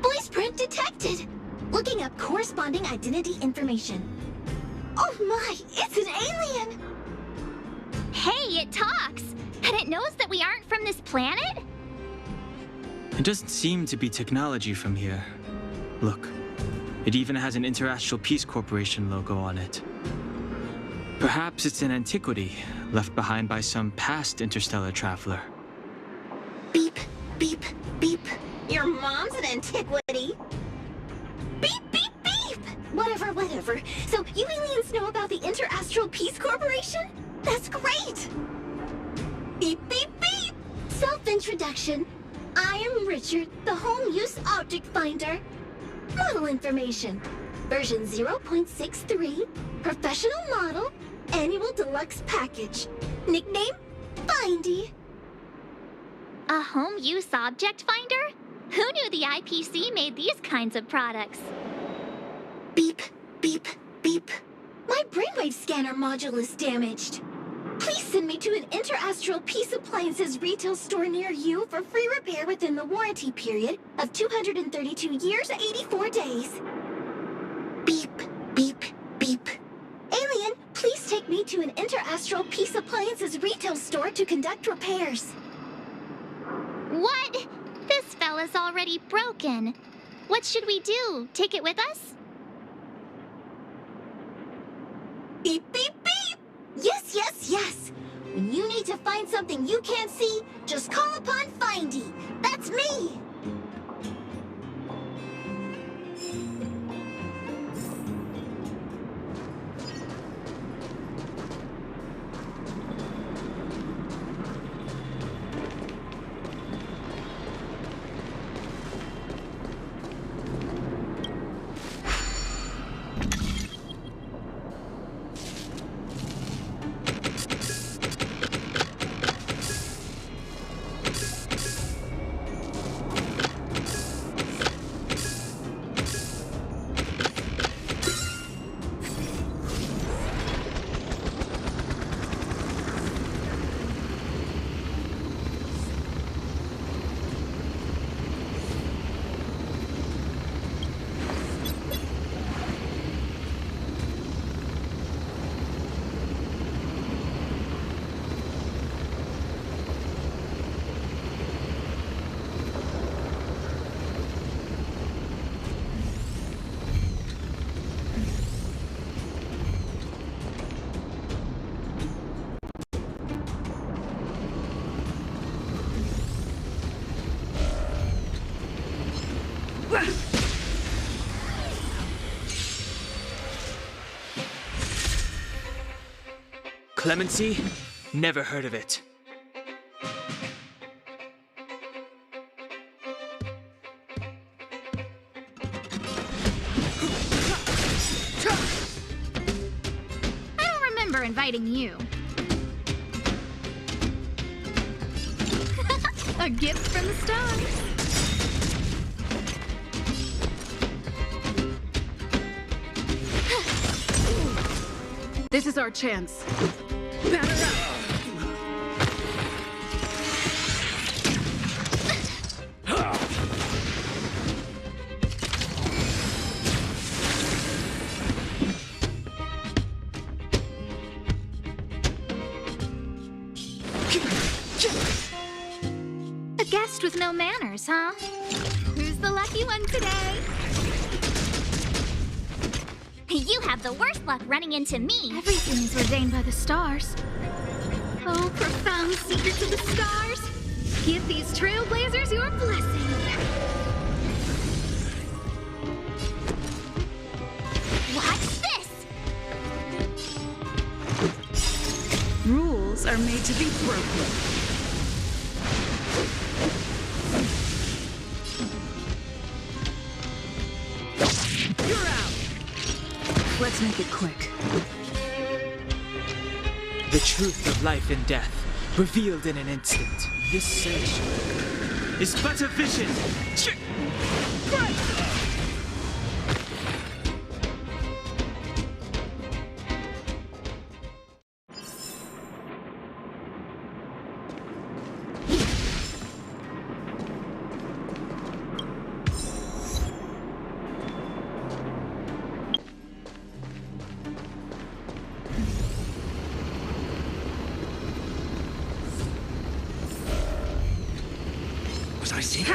Voice print detected. Looking up corresponding identity information. Oh my, it's an alien! Hey, it talks! And it knows that we aren't from this planet? It doesn't seem to be technology from here. Look, it even has an Interastral Peace Corporation logo on it. Perhaps it's an antiquity left behind by some past interstellar traveler. Beep, beep, beep. Your mom's an antiquity. Beep, beep, beep! Whatever. So you aliens know about the Interastral Peace Corporation? That's great! Beep, beep, beep! Self-introduction. I am Richard, the Home Use Object Finder. Model information. Version 0.63. Professional model. Annual deluxe package. Nickname? Findy. A home use object finder? Who knew the IPC made these kinds of products? Beep, beep, beep. My brainwave scanner module is damaged. Please send me to an Interastral Peace Appliances retail store near you for free repair within the warranty period of 232 years, 84 days. Beep, beep, beep. Alien, please take me to an Interastral Peace Appliances retail store to conduct repairs. What? This fella's already broken. What should we do? Take it with us? Beep, beep, beep! Yes! When you need to find something you can't see, just call upon Findy. That's me! Clemency? Never heard of it. I don't remember inviting you. A gift from the stars. This is our chance. Batter up! A guest with no manners, huh? Who's the lucky one today? You have the worst luck running into me. Everything's ordained by the stars. Oh, profound secrets of the stars. Give these trailblazers your blessing. What's this? Rules are made to be broken. You're out! Let's make it quick. The truth of life and death, revealed in an instant. This sanctuary is but a vision. Was I seeing?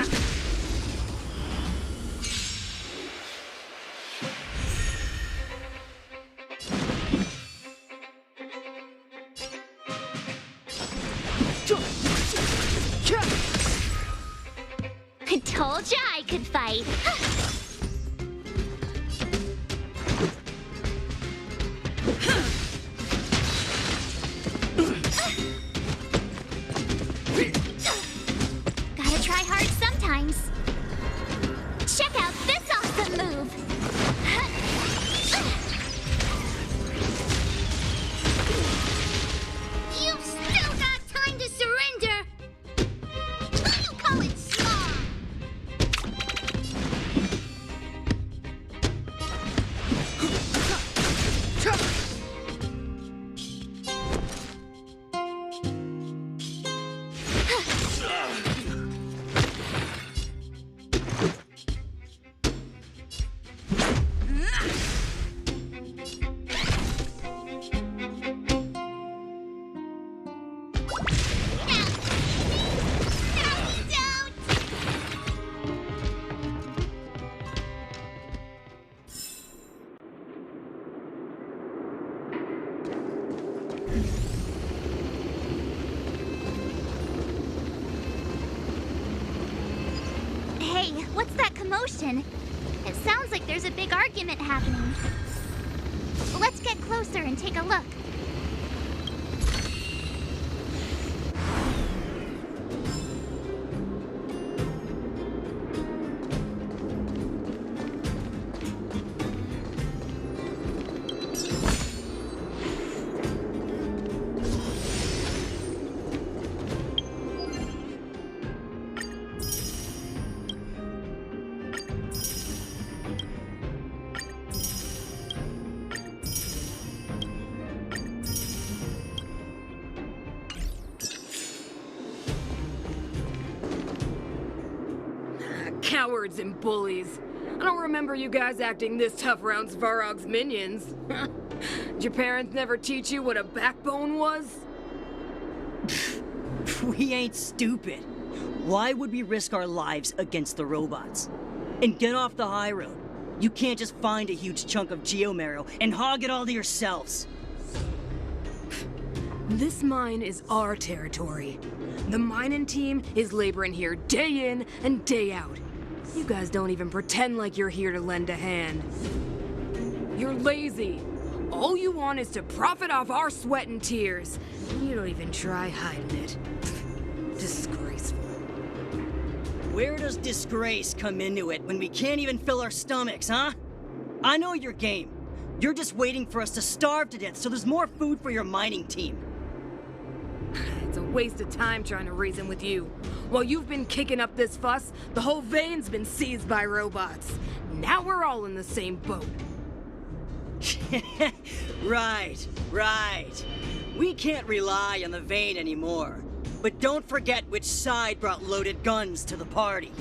I told ya I could fight. Gotta try hard sometimes. Check out this awesome move. You've still got time to surrender. What do you call it, small? Hey, what's that commotion? It sounds like there's a big argument happening. Let's get closer and take a look. Cowards and bullies. I don't remember you guys acting this tough around Svarog's minions. Did your parents never teach you what a backbone was? We ain't stupid. Why would we risk our lives against the robots? And get off the high road. You can't just find a huge chunk of geomarrow and hog it all to yourselves. This mine is our territory. The mining team is laboring here day in and day out. You guys don't even pretend like you're here to lend a hand. You're lazy. All you want is to profit off our sweat and tears. You don't even try hiding it. Disgraceful. Where does disgrace come into it when we can't even fill our stomachs, huh? I know your game. You're just waiting for us to starve to death so there's more food for your mining team. It's a waste of time trying to reason with you. While you've been kicking up this fuss, the whole vein's been seized by robots. Now we're all in the same boat. Right. We can't rely on the vein anymore. But don't forget which side brought loaded guns to the party.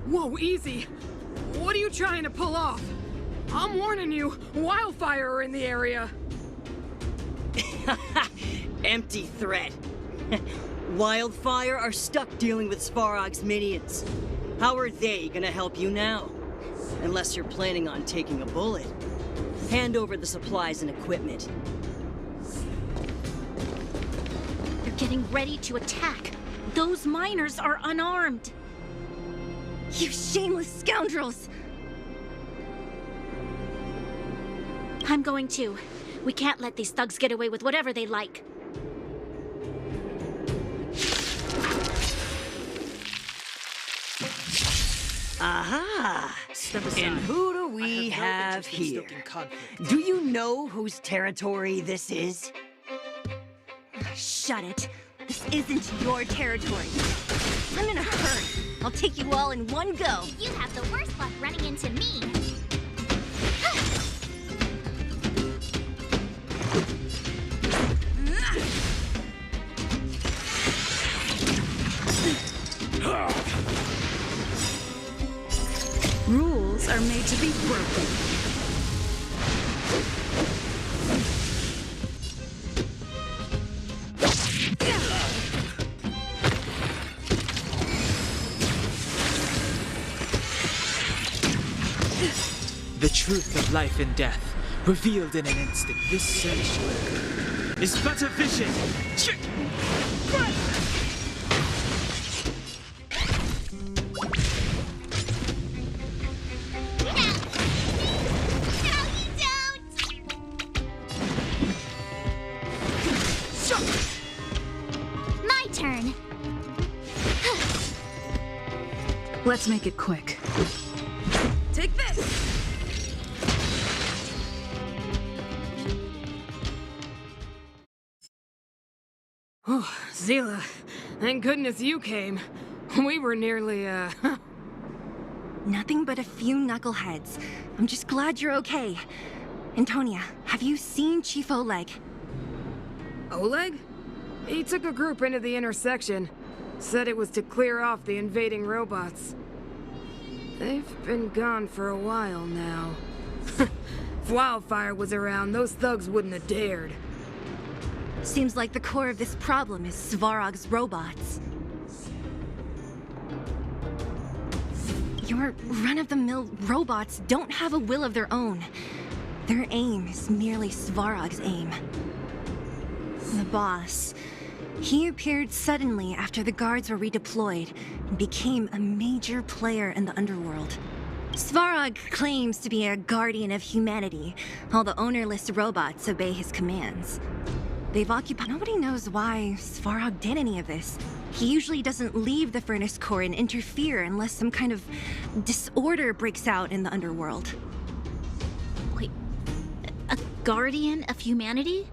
Whoa, easy. What are you trying to pull off? I'm warning you, wildfire are in the area. Empty threat. Wildfire are stuck dealing with Svarog's minions. How are they gonna help you now? Unless you're planning on taking a bullet. Hand over the supplies and equipment. They're getting ready to attack. Those miners are unarmed. You shameless scoundrels! I'm going to. We can't let these thugs get away with whatever they like. Aha! And who do we have here? Do you know whose territory this is? Shut it. This isn't your territory. I'm in a hurry. I'll take you all in one go. You have the worst luck running into me. Rules are made to be broken. The truth of life and death, revealed in an instant. This sanctuary is but a vision. My turn. Let's make it quick. Take this! Oh, Zila, thank goodness you came. We were nearly, Nothing but a few knuckleheads. I'm just glad you're okay. Antonia, have you seen Chief Oleg? Oleg? He took a group into the intersection. Said it was to clear off the invading robots. They've been gone for a while now. If Wildfire was around, those thugs wouldn't have dared. Seems like the core of this problem is Svarog's robots. Your run-of-the-mill robots don't have a will of their own. Their aim is merely Svarog's aim. The boss. He appeared suddenly after the guards were redeployed and became a major player in the Underworld. Svarog claims to be a guardian of humanity, while the ownerless robots obey his commands. They've occupied... Nobody knows why Svarog did any of this. He usually doesn't leave the Furnace Core and interfere unless some kind of disorder breaks out in the Underworld. Wait, a guardian of humanity?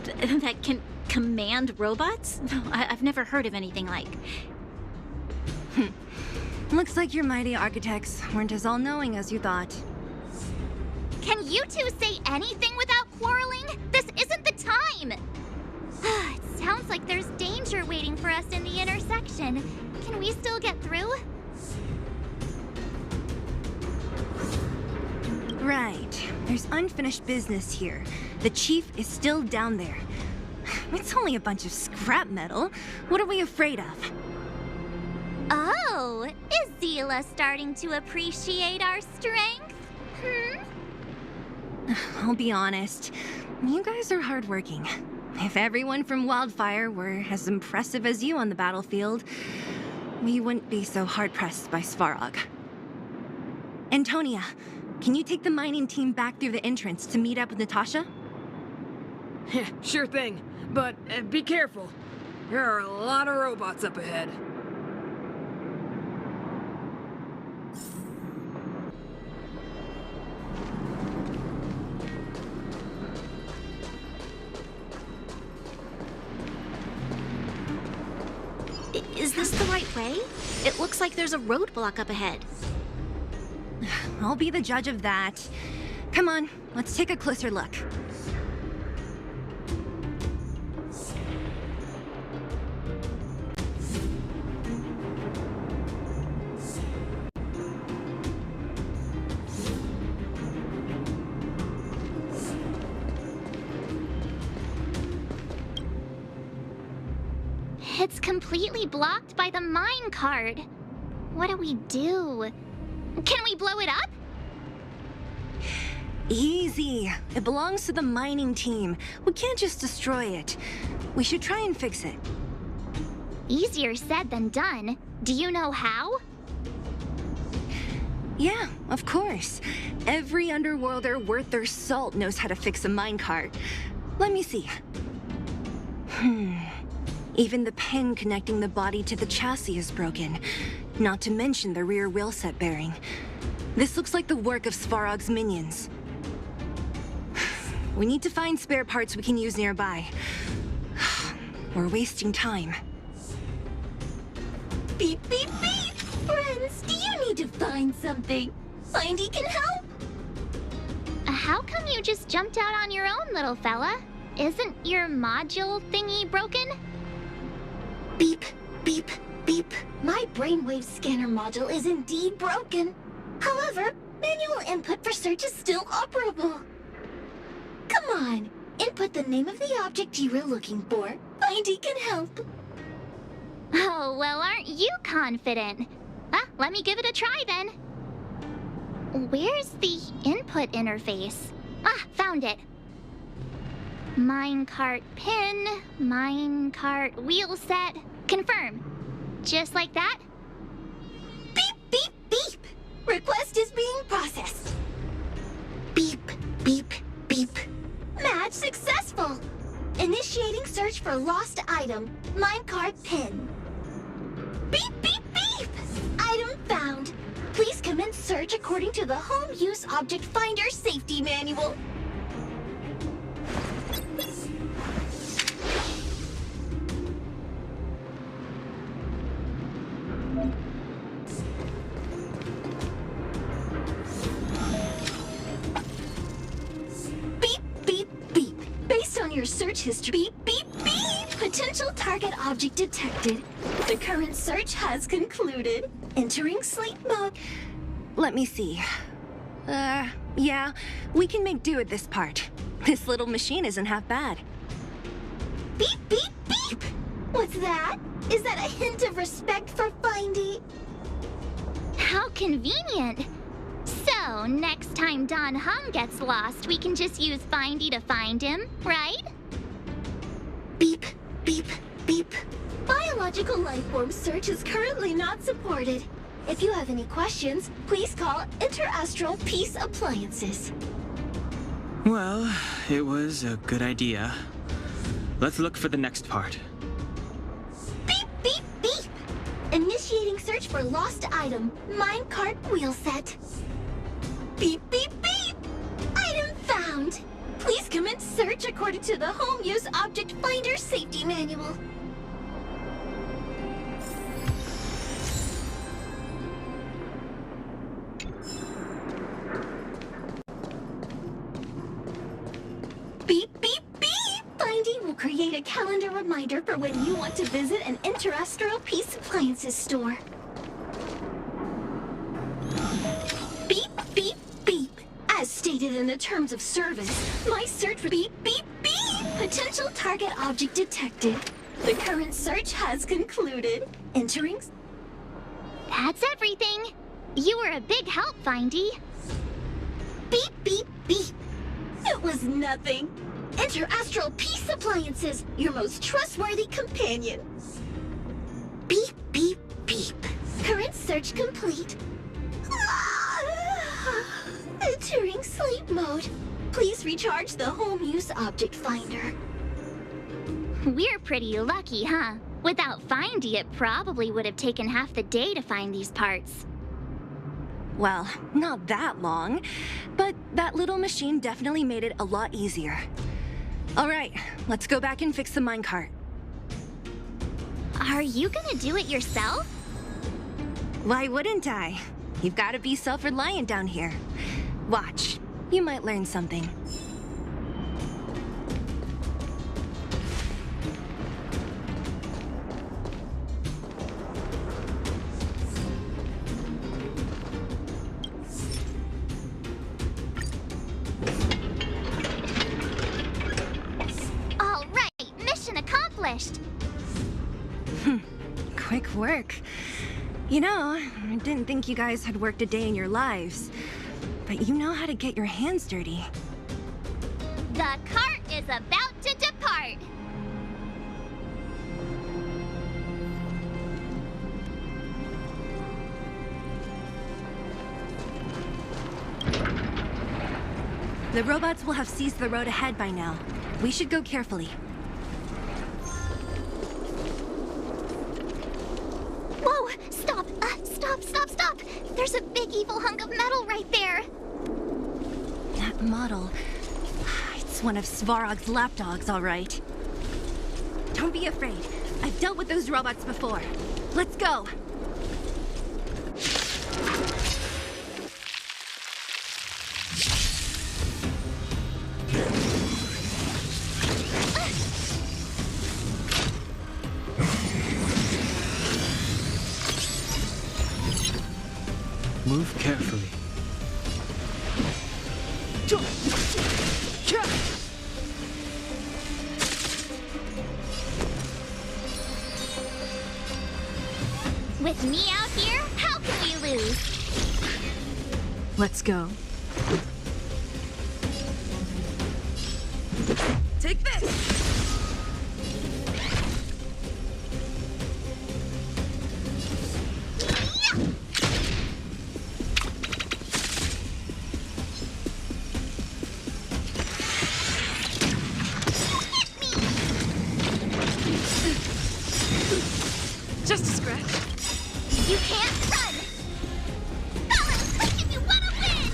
That can command robots? No, I've never heard of anything like. Looks like your mighty architects weren't as all-knowing as you thought. Can you two say anything without quarreling? This isn't the time! It sounds like there's danger waiting for us in the intersection. Can we still get through? Right. There's unfinished business here. The chief is still down there. It's only a bunch of scrap metal. What are we afraid of? Oh, is Zila starting to appreciate our strength? I'll be honest. You guys are hardworking. If everyone from Wildfire were as impressive as you on the battlefield, we wouldn't be so hard-pressed by Svarog. Antonia, can you take the mining team back through the entrance to meet up with Natasha? Yeah, sure thing. But be careful. There are a lot of robots up ahead. Is this the right way? It looks like there's a roadblock up ahead. I'll be the judge of that. Come on, let's take a closer look. It's completely blocked by the mine cart. What do we do? Can we blow it up? Easy. It belongs to the mining team. We can't just destroy it. We should try and fix it. Easier said than done. Do you know how? Yeah, of course. Every Underworlder worth their salt knows how to fix a minecart. Let me see. Even the pin connecting the body to the chassis is broken. Not to mention the rear wheel set bearing. This looks like the work of Svarog's minions. We need to find spare parts we can use nearby. We're wasting time. Beep, beep, beep! Friends, do you need to find something? Findy can help? How come you just jumped out on your own, little fella? Isn't your module thingy broken? Beep, beep, beep. My brainwave scanner module is indeed broken. However, manual input for search is still operable. Come on, input the name of the object you were looking for. Findy can help. Oh, well, aren't you confident? Let me give it a try then. Where's the input interface? Found it. Minecart pin, minecart wheel set, confirm. Just like that? Beep, beep, beep. Request is being processed. Beep, beep, beep. Match successful. Initiating search for lost item, minecart pin. Beep, beep, beep. Item found. Please commence search according to the Home Use Object Finder Safety Manual. Beep, beep, beep. Based on your search history, beep, beep, beep. Potential target object detected. The current search has concluded. Entering sleep mode. Let me see. Yeah, we can make do with this part. This little machine isn't half bad. Beep, beep, beep! What's that? Is that a hint of respect for Findy? How convenient. So, next time Don Hung gets lost, we can just use Findy to find him, right? Beep, beep, beep. Biological life form search is currently not supported. If you have any questions, please call Interastral Peace Appliances. Well, it was a good idea. Let's look for the next part. Beep, beep, beep! Initiating search for lost item, minecart wheel set. Beep, beep, beep! Item found! Please commence search according to the Home Use Object Finder Safety Manual. Beep, beep, beep! Findy will create a calendar reminder for when you want to visit an Interastral Peace Appliances store. Beep, beep, beep! As stated in the terms of service, my search for beep, beep, beep! Potential target object detected. The current search has concluded. Entering... That's everything. You were a big help, Findy. Beep, beep, beep! It was nothing. Interastral Peace Appliances, your most trustworthy companion. Beep, beep, beep. Current search complete. Entering sleep mode. Please recharge the Home Use Object Finder. We're pretty lucky, huh? Without Findy, it probably would have taken half the day to find these parts. Well, not that long, but that little machine definitely made it a lot easier. All right, let's go back and fix the minecart. Are you gonna do it yourself? Why wouldn't I? You've got to be self-reliant down here. Watch, you might learn something. All right, mission accomplished. Quick work. You know, I didn't think you guys had worked a day in your lives, but you know how to get your hands dirty. The cart is about to depart. The robots will have seized the road ahead by now. We should go carefully. Whoa! Stop! Stop! There's a big evil hunk of metal right there! That model... It's one of Svarog's lapdogs, all right. Don't be afraid. I've dealt with those robots before. Let's go. Move carefully. With me out here, how can we lose? Let's go. Take this! Just a scratch. You can't run! Fellas, quick if you wanna win!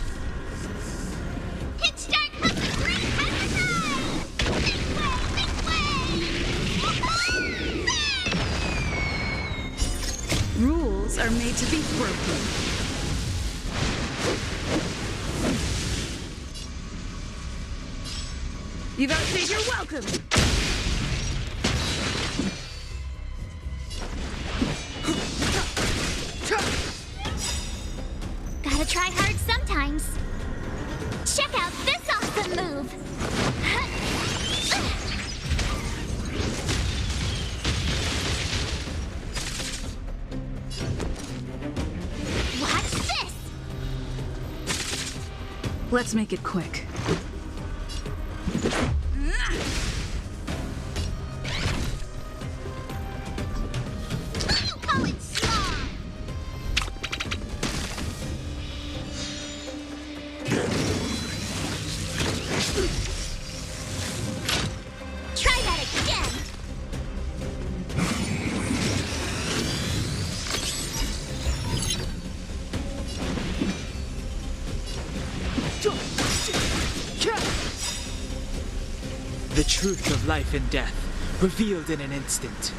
Hit start comes the green paradise! This way! Rules are made to be broken. You've outstayed your welcome! Gotta try hard sometimes. Check out this awesome move! Watch this! Let's make it quick. You call it slaw! Try that again! The truth of life and death, revealed in an instant.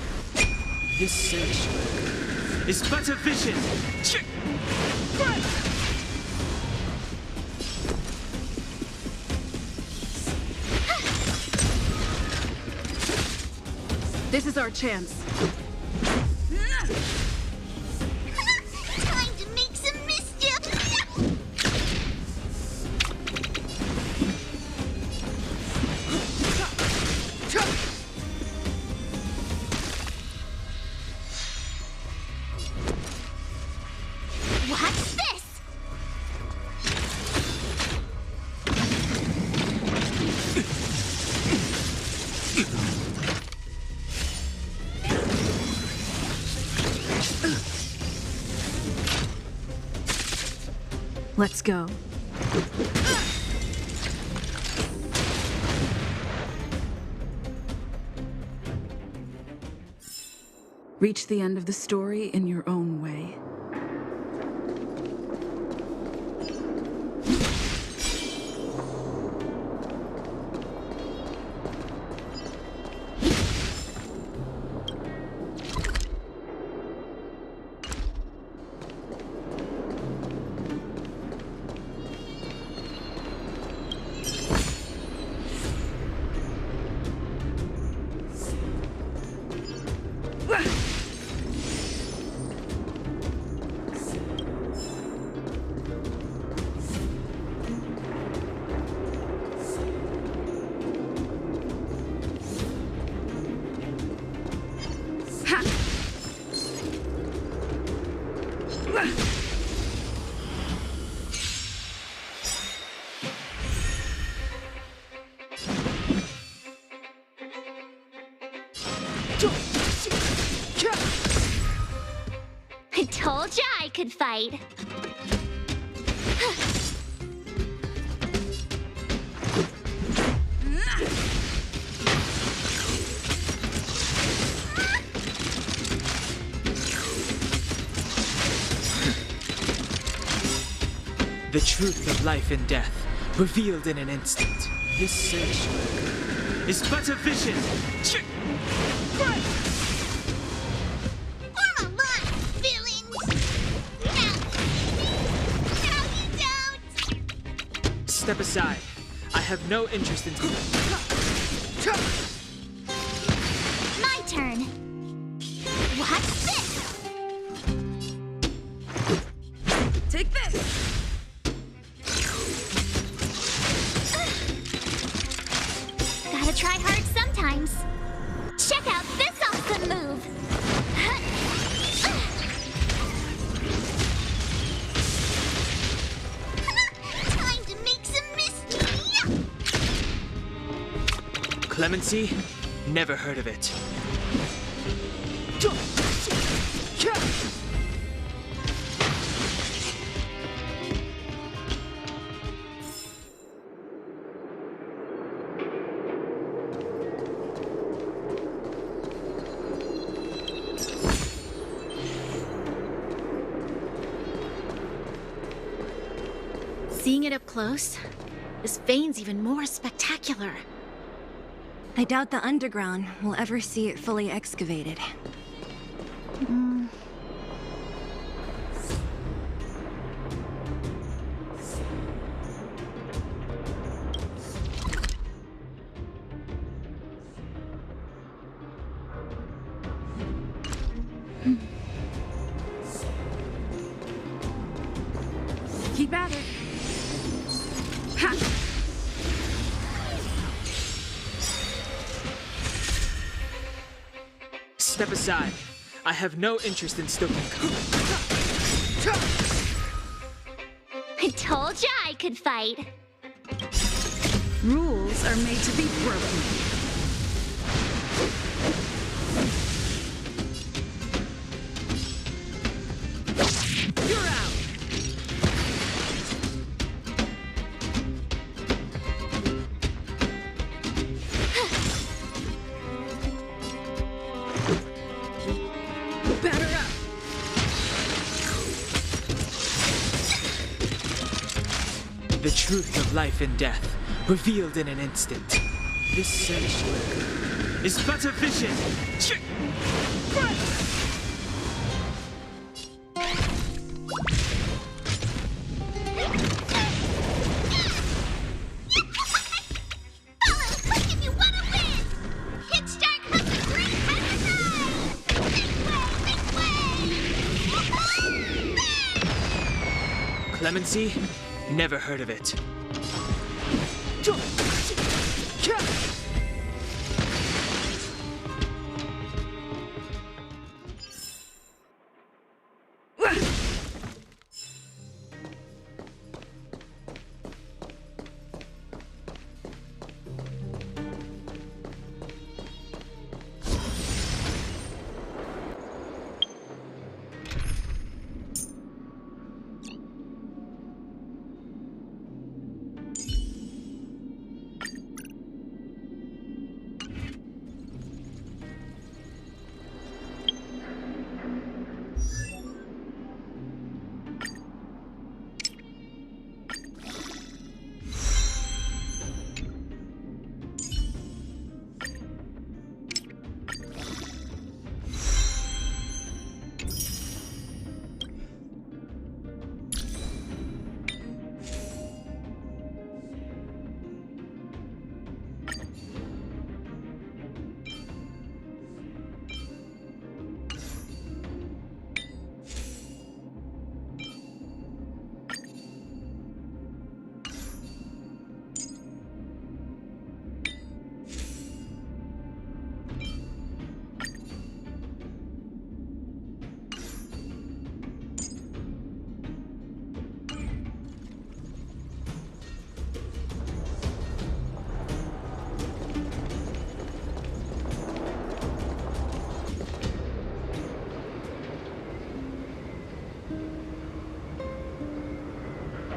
This search is but a vision. This is our chance. Time to make some mischief! Watch this! Let's go. Reach the end of the story in your own way. I told ya I could fight. The truth of life and death, revealed in an instant. This search is but a vision. Form a line, villains! No, you don't! Step aside. I have no interest in... My turn. Watch this! Take this! Gotta try hard sometimes. Check out this awesome move! Time to make some mystery! Clemency? Never heard of it. Seeing it up close, this vein's even more spectacular. I doubt the Underground will ever see it fully excavated. Keep at it. Ha! Step aside. I have no interest in stoking... I told ya I could fight. Rules are made to be broken. You're out! Batter up! The truth of life and death, revealed in an instant. This sanctuary is but a vision. Follow quick if you want to win! Hit start comes a great time to die! Clemency? Never heard of it.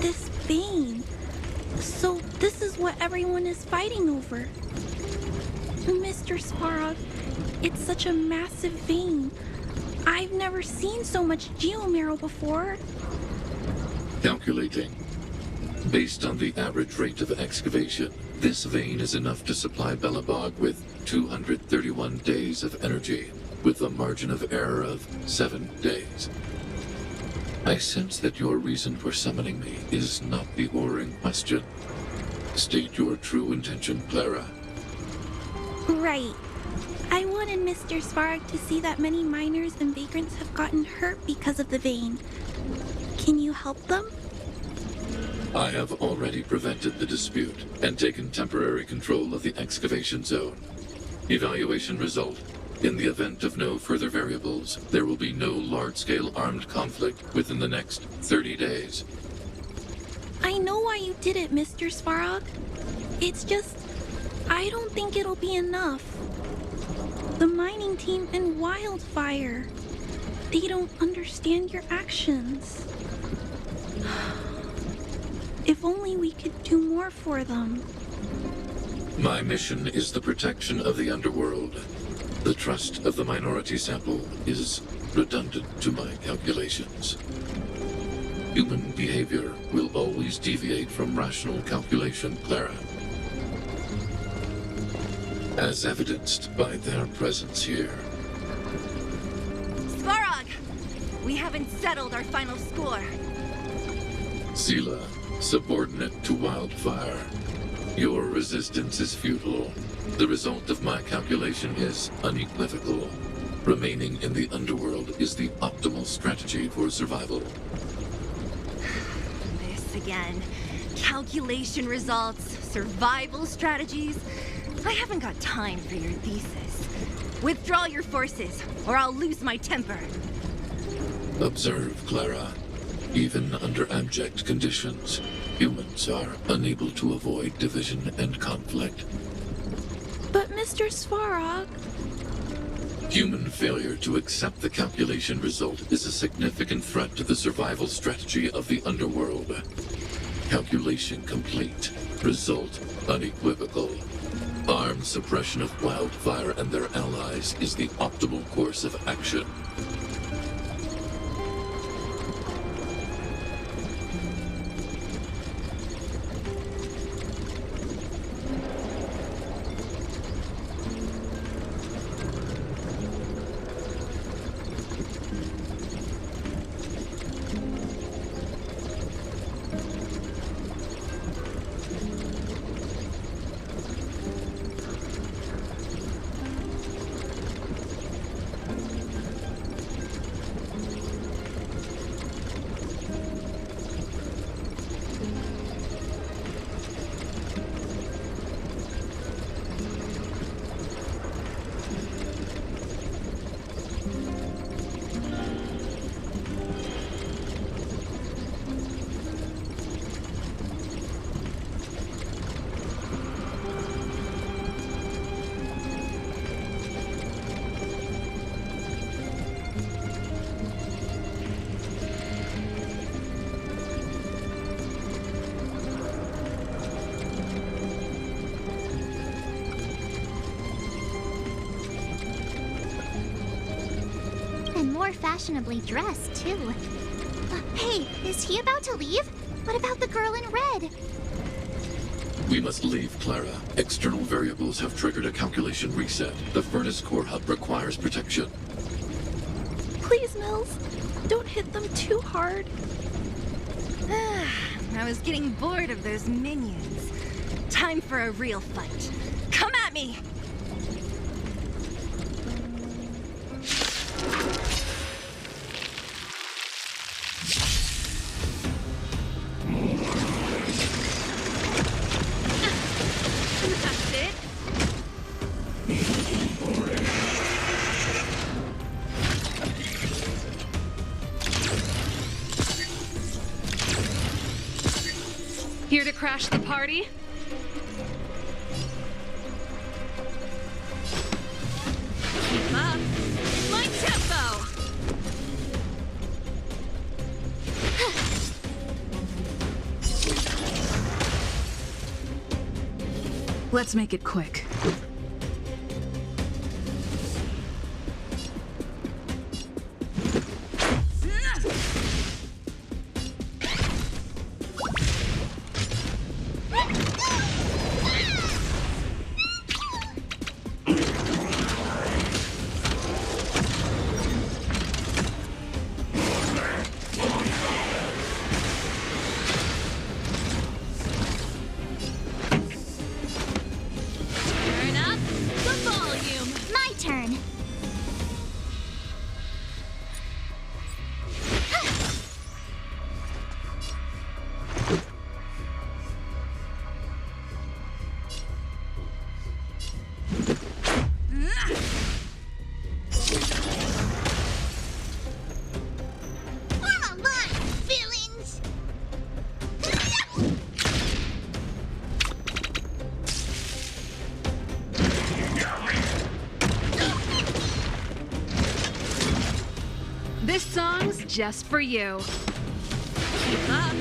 This vein. So this is what everyone is fighting over. Mr. Sparrow, it's such a massive vein. I've never seen so much geomarrow before. Calculating. Based on the average rate of excavation, This vein is enough to supply Belobog with 231 days of energy, with a margin of error of 7 days. I sense that your reason for summoning me is not the ore in question. State your true intention, Clara. Right. I wanted Mr. Svarog to see that many miners and vagrants have gotten hurt because of the vein. Can you help them? I have already prevented the dispute and taken temporary control of the excavation zone. Evaluation result. In the event of no further variables, there will be no large-scale armed conflict within the next 30 days. I know why you did it, Mr. Svarog. It's just, I don't think it'll be enough. The mining team and Wildfire, they don't understand your actions. If only we could do more for them. My mission is the protection of the Underworld. The trust of the minority sample is redundant to my calculations. Human behavior will always deviate from rational calculation, Clara. As evidenced by their presence here. Svarog! We haven't settled our final score. Sela, subordinate to Wildfire. Your resistance is futile. The result of my calculation is unequivocal. Remaining in the Underworld is the optimal strategy for survival. This again. Calculation results, survival strategies. I haven't got time for your thesis. Withdraw your forces, or I'll lose my temper. Observe, Clara. Even under abject conditions, humans are unable to avoid division and conflict. But Mr. Svarog... Human failure to accept the calculation result is a significant threat to the survival strategy of the Underworld. Calculation complete. Result unequivocal. Armed suppression of Wildfire and their allies is the optimal course of action. More fashionably dressed, too. Hey, is he about to leave? What about the girl in red? We must leave, Clara. External variables have triggered a calculation reset. The furnace core hub requires protection. Please, Mills, don't hit them too hard. I was getting bored of those minions. Time for a real fight. Come at me! Here to crash the party? Keep up. My tempo! Let's make it quick. This song's just for you. Keep up.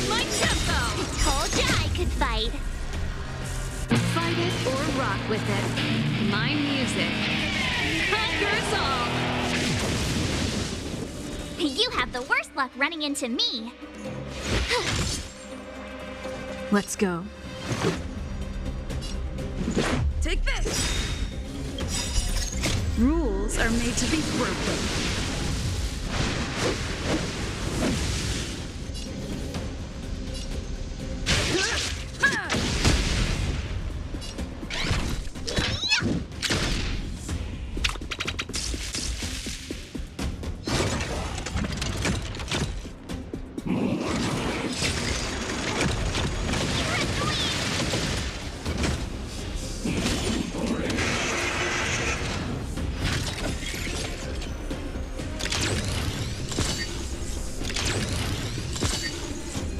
My tempo! Told ya I could fight. Fight it or rock with it. My music conquers all. You have the worst luck running into me. Let's go. Take this! Rules are made to be broken.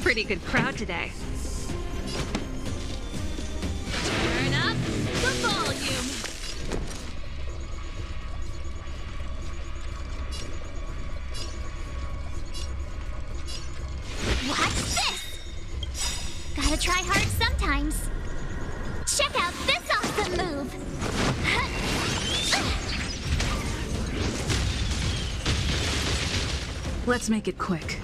Pretty good crowd today. Turn up the volume. What's this? Gotta try hard sometimes. Check out this awesome move. Let's make it quick.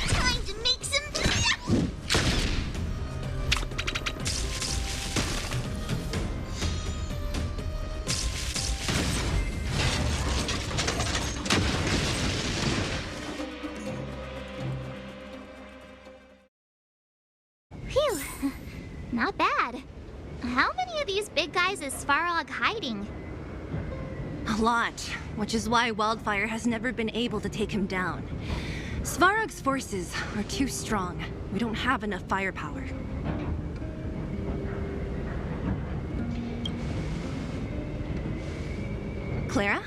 Time to make some. Phew, not bad. How many of these big guys is Svarog hiding? A lot, which is why Wildfire has never been able to take him down. Svarog's forces are too strong. We don't have enough firepower. Clara?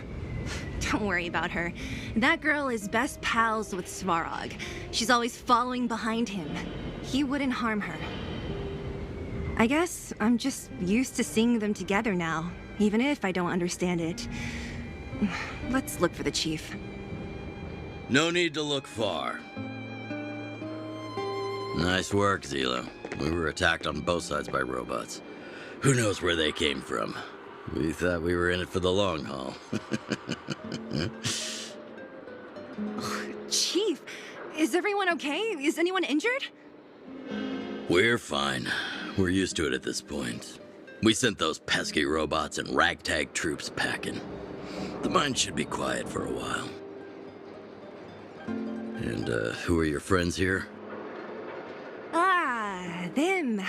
Don't worry about her. That girl is best pals with Svarog. She's always following behind him. He wouldn't harm her. I guess I'm just used to seeing them together now, even if I don't understand it. Let's look for the chief. No need to look far. Nice work, Zila. We were attacked on both sides by robots. Who knows where they came from? We thought we were in it for the long haul. Chief, is everyone okay? Is anyone injured? We're fine. We're used to it at this point. We sent those pesky robots and ragtag troops packing. The mine should be quiet for a while. And, who are your friends here? Ah, them.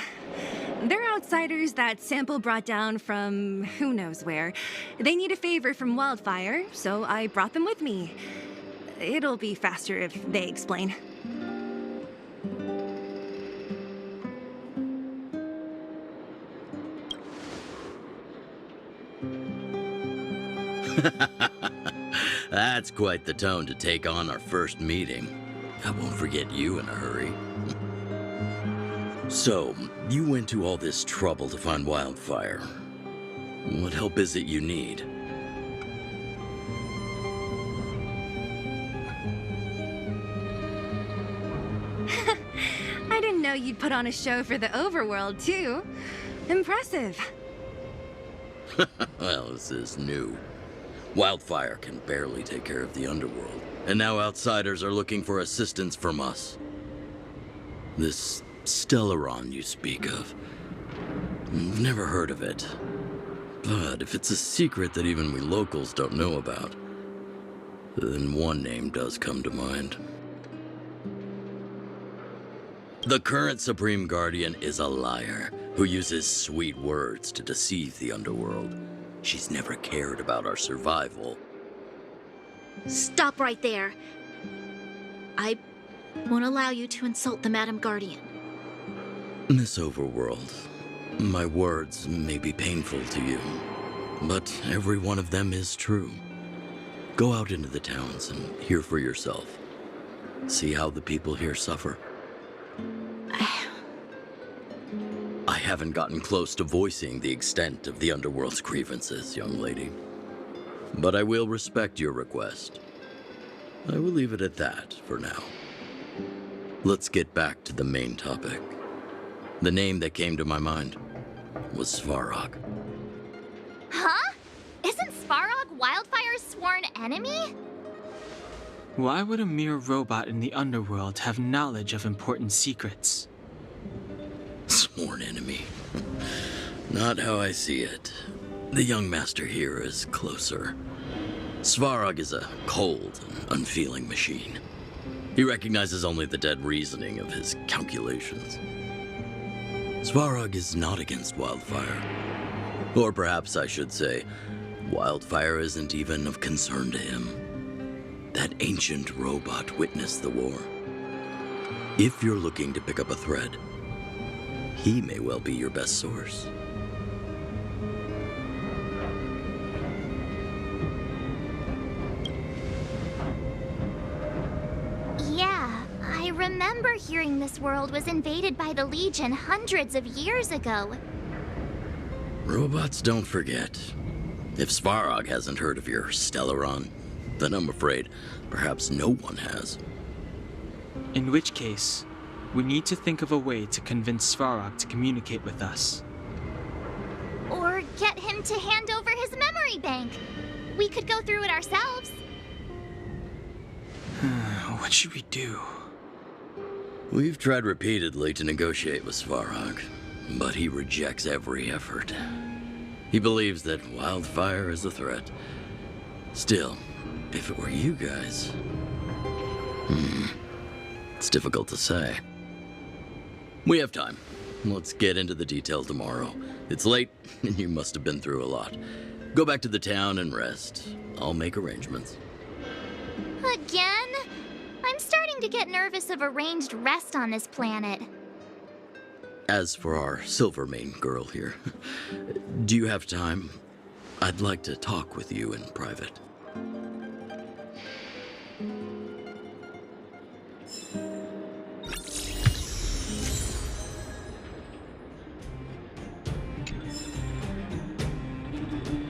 They're outsiders that Sampo brought down from who knows where. They need a favor from Wildfire, so I brought them with me. It'll be faster if they explain. That's quite the tone to take on our first meeting. I won't forget you in a hurry. So, you went to all this trouble to find Wildfire. What help is it you need? I didn't know you'd put on a show for the Overworld, too. Impressive. Well, this is new. Wildfire can barely take care of the Underworld, and now outsiders are looking for assistance from us. This Stellaron you speak of, I've never heard of it. But if it's a secret that even we locals don't know about, then one name does come to mind. The current Supreme Guardian is a liar who uses sweet words to deceive the Underworld. She's never cared about our survival. Stop right there. I won't allow you to insult the Madam Guardian. Miss Overworld, my words may be painful to you, but every one of them is true. Go out into the towns and hear for yourself. See how the people here suffer? I haven't gotten close to voicing the extent of the Underworld's grievances, young lady. But I will respect your request. I will leave it at that for now. Let's get back to the main topic. The name that came to my mind was Svarog. Huh? Isn't Svarog Wildfire's sworn enemy? Why would a mere robot in the Underworld have knowledge of important secrets? Sworn enemy. Not how I see it. The young master here is closer. Svarog is a cold and unfeeling machine. He recognizes only the dead reasoning of his calculations. Svarog is not against Wildfire. Or perhaps I should say, Wildfire isn't even of concern to him. That ancient robot witnessed the war. If you're looking to pick up a thread, he may well be your best source. Yeah, I remember hearing this world was invaded by the Legion hundreds of years ago. Robots don't forget. If Svarog hasn't heard of your Stellaron, then I'm afraid perhaps no one has. In which case, we need to think of a way to convince Svarog to communicate with us. Or get him to hand over his memory bank. We could go through it ourselves. What should we do? We've tried repeatedly to negotiate with Svarog, but he rejects every effort. He believes that Wildfire is a threat. Still, if it were you guys... it's difficult to say. We have time. Let's get into the details tomorrow. It's late, and you must have been through a lot. Go back to the town and rest. I'll make arrangements. Again? I'm starting to get nervous of arranged rest on this planet. As for our Silvermane girl here, do you have time? I'd like to talk with you in private.